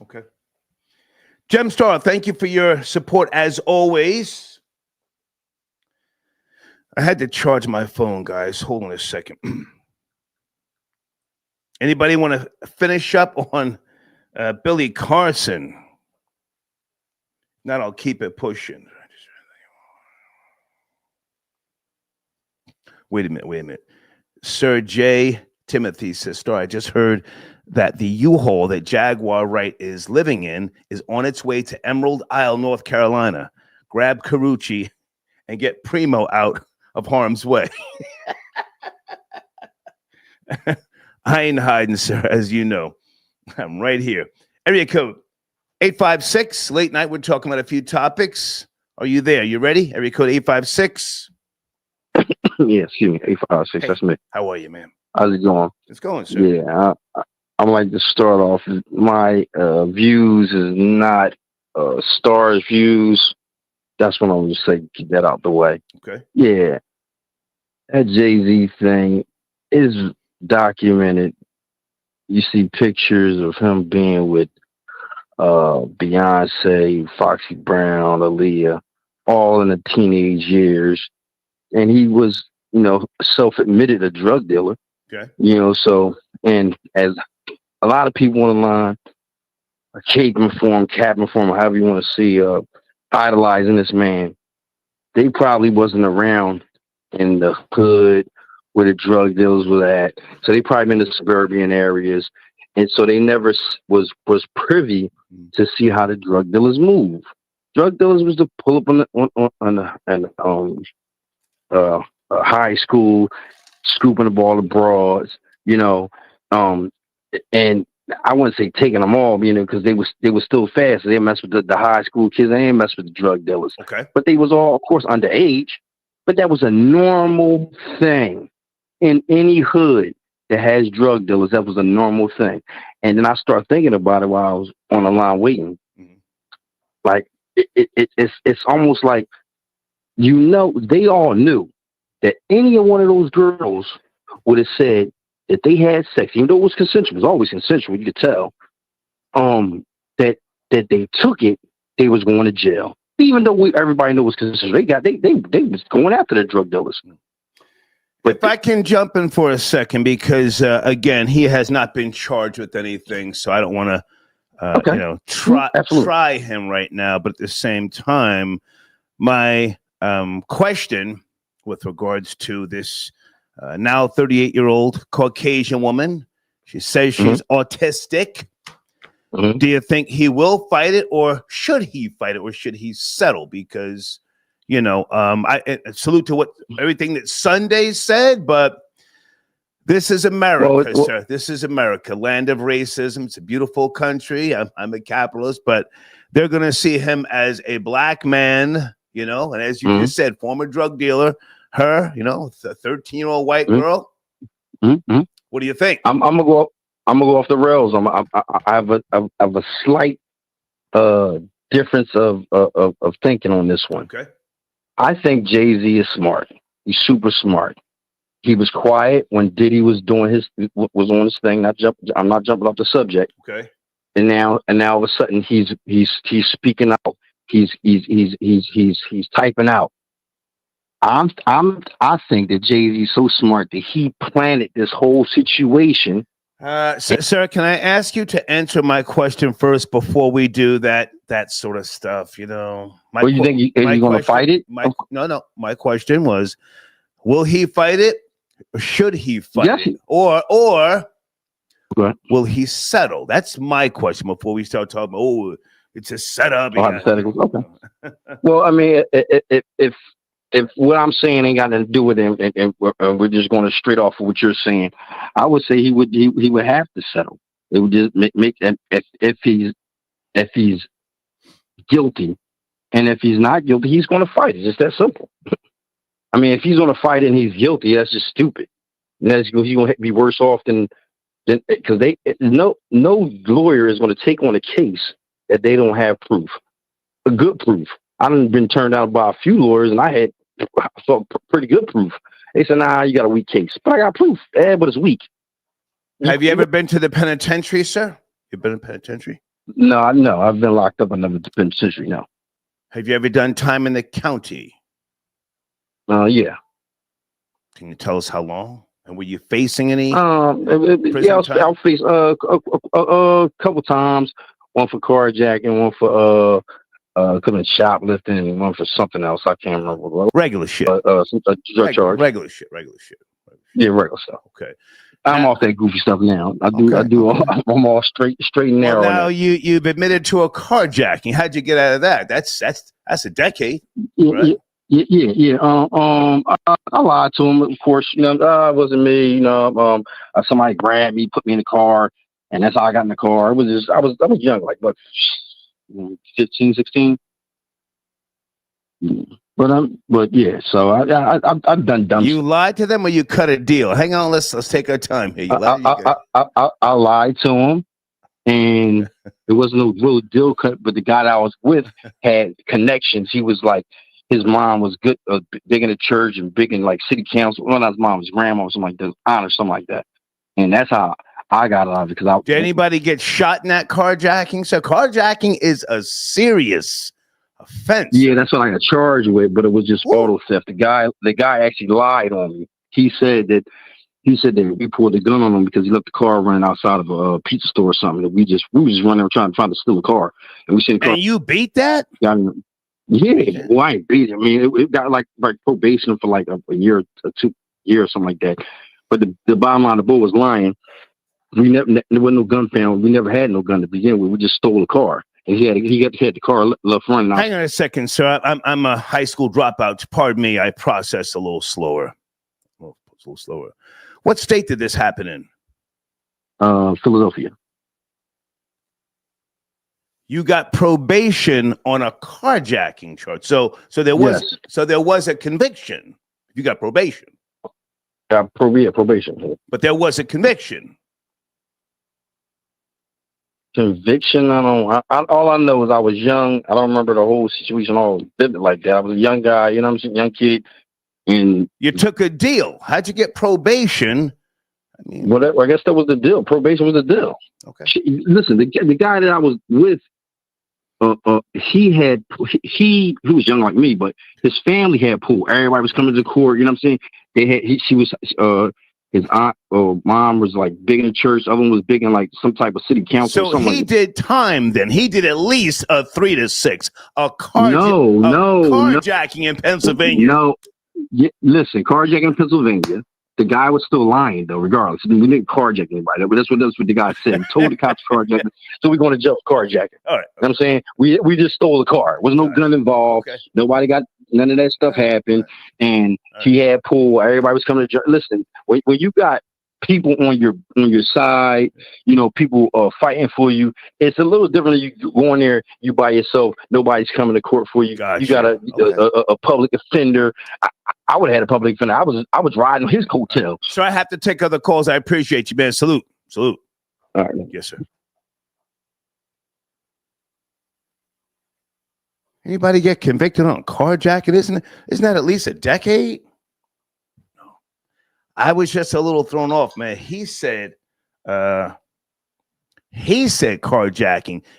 Okay. Gemstar, thank you for your support as always. I had to charge my phone, guys. Hold on a second. Anybody want to finish up on Billy Carson? Not, I'll keep it pushing. Wait a minute. Sir J. Timothy says, Star, I just heard that the U-Haul that Jaguar Wright is living in is on its way to Emerald Isle, North Carolina. Grab Carucci and get Primo out of harm's way. I ain't hiding, sir, as you know. I'm right here. Area code 856. Late night, we're talking about a few topics. Are you there? You ready? Area code 856. Yeah, excuse me, 856. Hey, that's me. How are you, man? How's it going? It's going, sir. Yeah, I'm like to start off. My views is not Star's views. That's what I'm going to say. Get that out the way. Okay. Yeah. That Jay-Z thing is documented. You see pictures of him being with Beyonce, Foxy Brown, Aaliyah, all in the teenage years. And he was, self-admitted a drug dealer. Okay. So, and as a lot of people on the line, a caping for him, however you want to see, idolizing this man, they probably wasn't around in the hood where the drug dealers were at. So they probably been in the suburban areas. And so they never was privy to see how the drug dealers move. Drug dealers was to pull up on high school, scooping the ball of broads, and I wouldn't say taking them all, because they was still fast. So they mess with the high school kids. They ain't mess with the drug dealers. Okay. But they was all, of course, underage. But that was a normal thing in any hood that has drug dealers. That was a normal thing. And then I started thinking about it while I was on the line waiting. Mm-hmm. Like it's almost like, they all knew that any one of those girls would have said that they had sex, even though it was consensual. It was always consensual, you could tell. That they took it, they was going to jail. Even though everybody knew it was consensual, they was going after the drug dealers. But if I can jump in for a second, because again, he has not been charged with anything, so I don't want to, try him right now. But at the same time, my question with regards to this now 38-year-old Caucasian woman, she says she's autistic. Mm-hmm. Do you think he will fight it, or should he fight it, or should he settle? Because I salute to everything that Sunday said, but this is America, sir. This is America, land of racism. It's a beautiful country. I'm a capitalist, but they're going to see him as a black man, and as you just said, former drug dealer, her, the 13-year-old white girl. Mm-hmm. What do you think? I'm gonna go off the rails. I have a slight difference of thinking on this one. Okay. I think Jay-Z is smart. He's super smart. He was quiet when Diddy was doing was on his thing. I'm not jumping off the subject. Okay. And now all of a sudden he's speaking out. He's typing out. I think that Jay-Z is so smart that he planted this whole situation. Sir, can I ask you to answer my question first before we do that sort of stuff? You think you're going to fight it? No. My question was, will he fight it, or should he fight it, or will he settle? That's my question before we start talking. Oh, it's a setup. Hypothetical. Okay. Well, I mean, if what I'm saying ain't got nothing to do with him, and we're just going straight off of what you're saying, I would say he would have to settle. It would just make if he's guilty, and if he's not guilty, he's going to fight. It's just that simple. I mean, if he's going to fight and he's guilty, that's just stupid. He's going to be worse off than because no lawyer is going to take on a case that they don't have proof, a good proof. I've been turned down by a few lawyers, and I thought pretty good proof. They said, "Nah, you got a weak case," but I got proof. But it's weak. Have you ever been to the penitentiary, sir? You've been in penitentiary? No. I've been locked up in the penitentiary. No. Have you ever done time in the county? Yeah. Can you tell us how long? And were you facing any? I'll face a couple times. One for carjacking, one for could have shoplifting, and one for something else. I can't remember what. Regular shit. Drug charge. Regular shit. Yeah, regular stuff. Okay. I'm off that goofy stuff now. I'm all straight and narrow. Well, now you've admitted to a carjacking. How'd you get out of that? That's a decade. Right? Yeah. I lied to him, of course. It wasn't me. Somebody grabbed me, put me in the car, and that's how I got in the car. It was just I was young, like 15, 16. But yeah. So I've done dumb. You lied to them, or you cut a deal? Hang on, let's take our time here. I lied to him, and there wasn't no real deal cut. But the guy that I was with had connections. He was like, his mom was good, big in the church and big in like city council. Well, not his mom, his grandma, or something like that, honor, something like that. And that's how I got out of it because Did anybody get shot in that carjacking? So carjacking is a serious offense. Yeah, that's what I got charged with, but it was just auto theft. The guy actually lied on me. He said that we pulled the gun on him because he left the car running outside of a pizza store or something. We were just running trying to steal the car, and we seen the car. And you beat that? Yeah, well, I ain't beat it. I mean, it got like probation for like a year or 2 years or something like that. But the bottom line, the bull was lying. There wasn't no gun found. We never had no gun to begin with. We just stole the car. And he had the car left running. Hang on a second, sir. I'm a high school dropout. Pardon me. I process a little slower. What state did this happen in? Philadelphia. You got probation on a carjacking charge. So there was a conviction. You got probation. Probation. But there was a conviction. Conviction? All I know is I was young. I don't remember the whole situation all vivid like that. I was a young guy, you know what I'm saying, young kid. And you took a deal. How'd you get probation? I mean, whatever. I guess that was the deal. Probation was the deal. Okay. Listen, the guy that I was with, he was young like me, but his family had pool. Everybody was coming to court. You know what I'm saying? His aunt or mom was like big in the church. Other one was big in like some type of city council. So he did time then. He did at least a 3 to 6. Carjacking in Pennsylvania. No. Yeah, listen, carjacking in Pennsylvania. The guy was still lying though, regardless. I mean, we didn't carjack anybody, but that's what the guy said. He told the cops carjacking, so we're going to jail for carjacking. All right. You know what I'm saying? We just stole the car. There was no gun involved. Okay. Nobody got none of that stuff happened. And he had pool. Everybody was coming to jail. Listen, when you got people on your side, you know, people fighting for you, it's a little different than you going there, you by yourself, nobody's coming to court for you. Gotcha. You got a public offender. I would have had a public offender. I was riding his coattail. So I have to take other calls. I appreciate you, man. Salute. All right. Yes, sir. Anybody get convicted on carjacking? Isn't that at least a decade? I was just a little thrown off, man. He said carjacking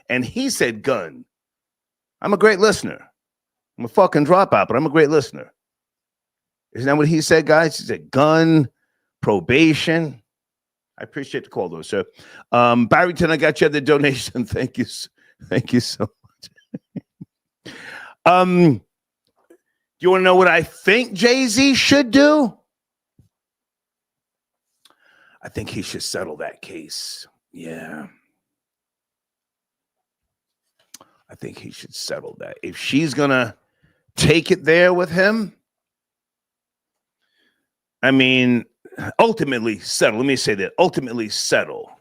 and he said gun. I'm a great listener. I'm a fucking dropout, but I'm a great listener. Isn't that what he said, guys? He said gun, probation. I appreciate the call, though, sir. Barrington, I got you the donation. Thank you so much. Do you want to know what I think Jay-Z should do? I think he should settle that case. Yeah. I think he should settle that. If she's going to take it there with him, I mean, ultimately settle. Let me say that. Ultimately settle.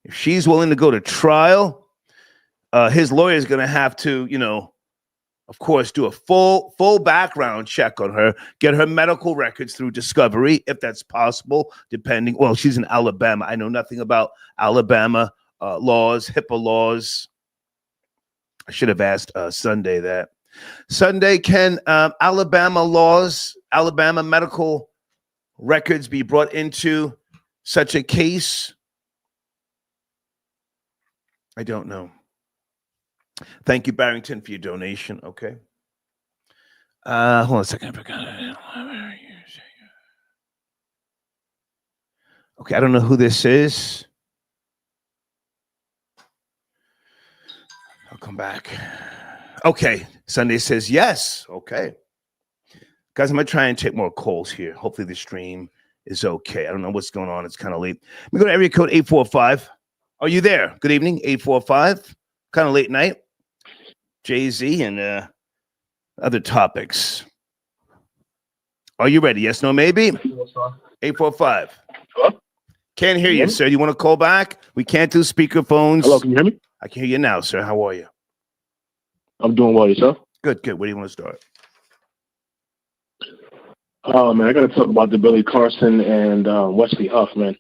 If she's willing to go to trial, his lawyer is going to have to, you know, of course, do a full background check on her, get her medical records through discovery, if that's possible, depending. Well, she's in Alabama. I know nothing about Alabama laws, HIPAA laws. I should have asked Sunday that. Sunday, can Alabama laws, Alabama medical records be brought into such a case? I don't know. Thank you, Barrington, for your donation. Okay. Hold on a second. I forgot. Okay, I don't know who this is. I'll come back. Okay. Sunday says yes. Okay. Guys, I'm going to try and take more calls here. Hopefully the stream is okay. I don't know what's going on. It's kind of late. Let me go to area code 845. Are you there? Good evening, 845. Kind of late night. Jay-Z and other topics. Are you ready? Yes, no, maybe? 845. Hello? Can't hear you, sir. You want to call back? We can't do speakerphones. Hello, can you hear me? I can hear you now, sir. How are you? I'm doing well, yourself? Good. Where do you want to start? Oh, man, I got to talk about the Billy Carson and Wesley Huff, man.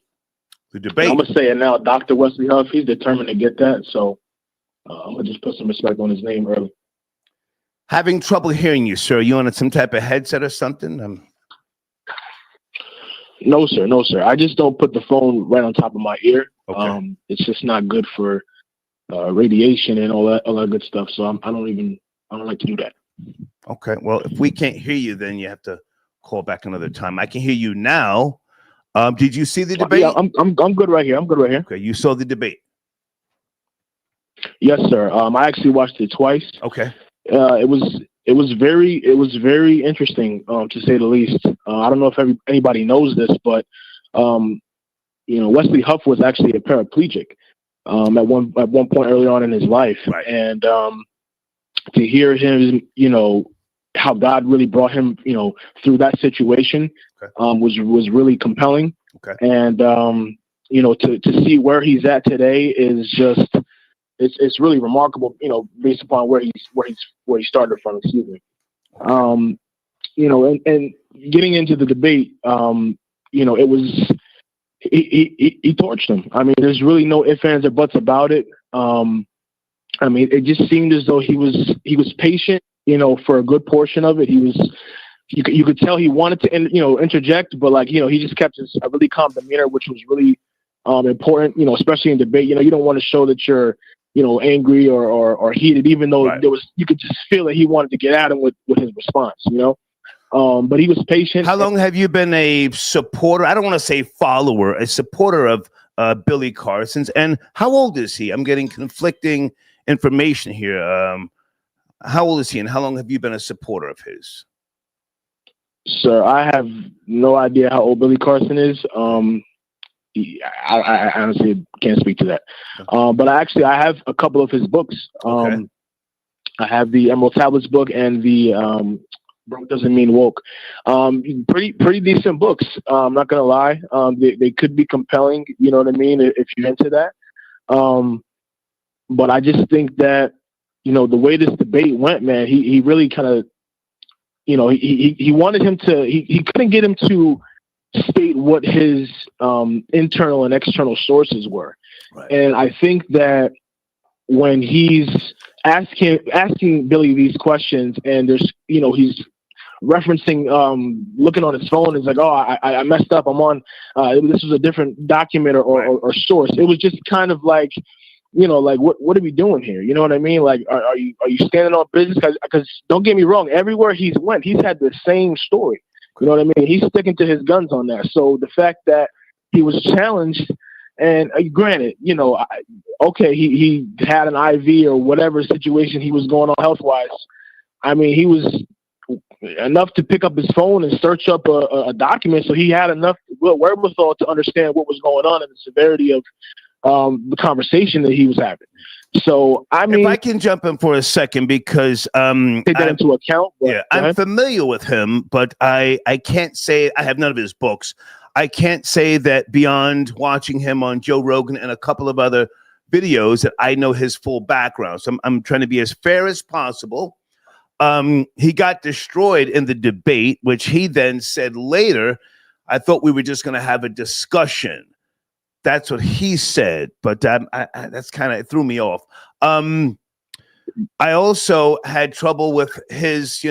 The debate. I'm going to say it now. Dr. Wesley Huff, he's determined to get that, so I'm going to just put some respect on his name early. Having trouble hearing you, sir. Are you on some type of headset or something? No, sir. I just don't put the phone right on top of my ear. Okay. It's just not good for radiation and all that good stuff. So I don't like to do that. Okay. Well, if we can't hear you, then you have to call back another time. I can hear you now. Did you see the debate? Yeah, I'm good right here. Okay, you saw the debate. Yes, sir. I actually watched it twice. Okay. It was very interesting, to say the least. I don't know if anybody knows this, but Wesley Huff was actually a paraplegic at one point early on in his life, right. And to hear him, how God really brought him, through that situation, okay. was really compelling. Okay. And to see where he's at today is just it's really remarkable, based upon where he started from. Excuse me. And getting into the debate, it was he torched him. I mean, there's really no ifs, ands, or buts about it. I mean, it just seemed as though he was patient, for a good portion of it. You could tell he wanted to, interject, but he just kept a really calm demeanor, which was really important, especially in debate. You don't want to show that you're, angry or heated, even though right. you could just feel that he wanted to get at him with his response, but he was patient. How long have you been a supporter? I don't want to say follower, a supporter of Billy Carson's. And how old is he? I'm getting conflicting information here. How old is he, and how long have you been a supporter of his? Sir, I have no idea how old Billy Carson is. I honestly can't speak to that. But I have a couple of his books. Okay. I have the Emerald Tablets book and the Broke Doesn't Mean Woke. Pretty decent books. I'm not gonna lie. They could be compelling. You know what I mean? If you're into that. But I just think that the way this debate went, man, he really kind of, he wanted him to. He couldn't get him to state what his internal and external sources were, right. And I think that when he's asking Billy these questions, and there's he's referencing looking on his phone, is like, oh, I messed up, I'm on this was a different document or source. It was just kind of like, like what are we doing here? You know what I mean? Like, are you standing on business? Because don't get me wrong, everywhere he's went, he's had the same story. You know what I mean? He's sticking to his guns on that. So the fact that he was challenged, and granted, okay, he had an IV or whatever situation he was going on health-wise. I mean, he was enough to pick up his phone and search up a document, so he had enough wherewithal to understand what was going on and the severity of the conversation that he was having. So, I mean, if I can jump in for a second, because take that into account. Yeah, I'm familiar with him, but I can't say I have none of his books. I can't say that beyond watching him on Joe Rogan and a couple of other videos that I know his full background. So I'm trying to be as fair as possible. He got destroyed in the debate, which he then said later, I thought we were just going to have a discussion. That's what he said, but that's kind of threw me off. I also had trouble with his,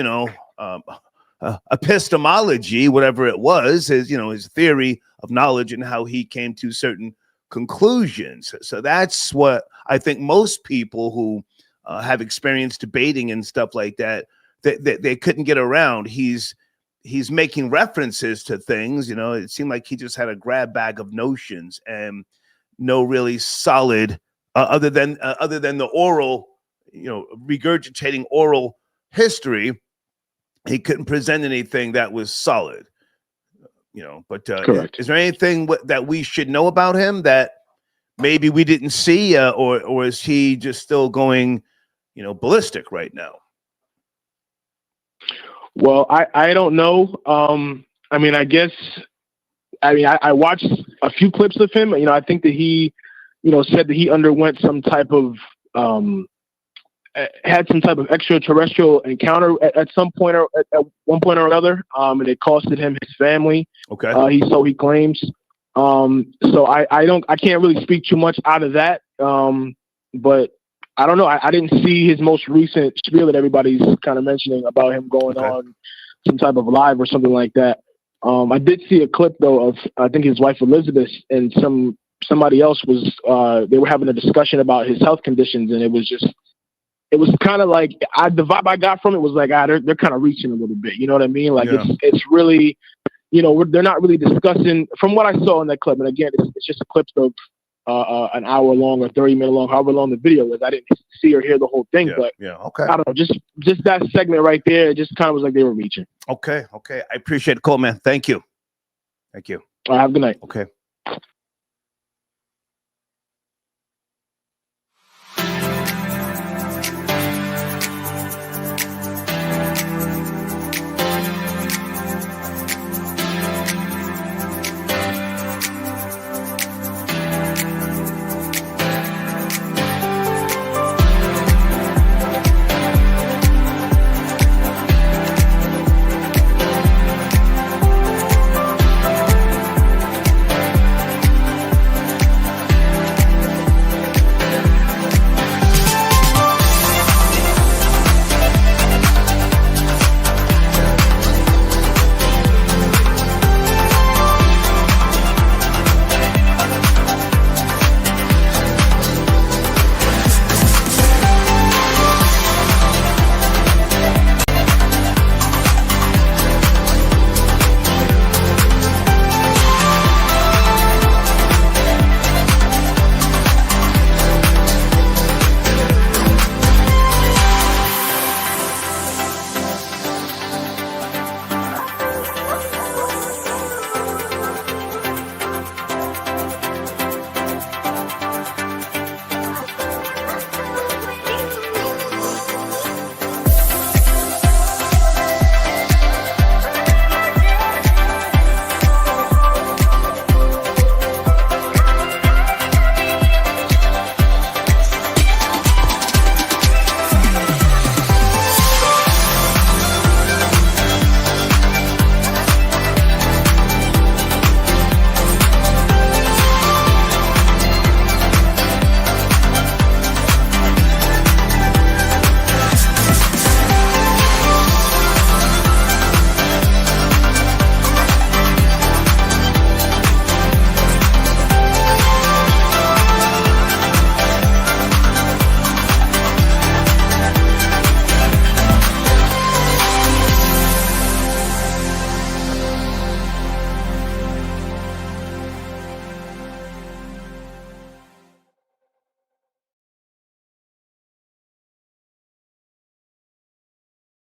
epistemology, whatever it was, his theory of knowledge and how he came to certain conclusions. So that's what I think most people who have experienced debating and stuff like that, they couldn't get around. He's making references to things, it seemed like he just had a grab bag of notions and no really solid, other than the oral, regurgitating oral history. He couldn't present anything that was solid, but correct. Is there anything that we should know about him that maybe we didn't see, or is he just still going, ballistic right now? Well, I don't know. I mean, I watched a few clips of him. I think that he, said that he underwent some type of, had some type of extraterrestrial encounter at some point or at one point or another, and it costed him his family. Okay. He claims. So I can't really speak too much out of that. But I don't know. I didn't see his most recent spiel that everybody's kind of mentioning about him going on some type of live or something like that. I did see a clip though of, I think, his wife Elizabeth and some somebody else was they were having a discussion about his health conditions, and it was kind of like the vibe I got from it was like they're kind of reaching a little bit. You know what I mean? Like it's really, you know, they're not really discussing from what I saw in that clip. And again, it's just a clip of an hour long or 30-minute long, however long the video is. I didn't see or hear the whole thing, but okay. I don't know, just that segment right there, it just kind of was like they were reaching. Okay. I appreciate it, Cole, man. Thank you. Have a good night. Okay.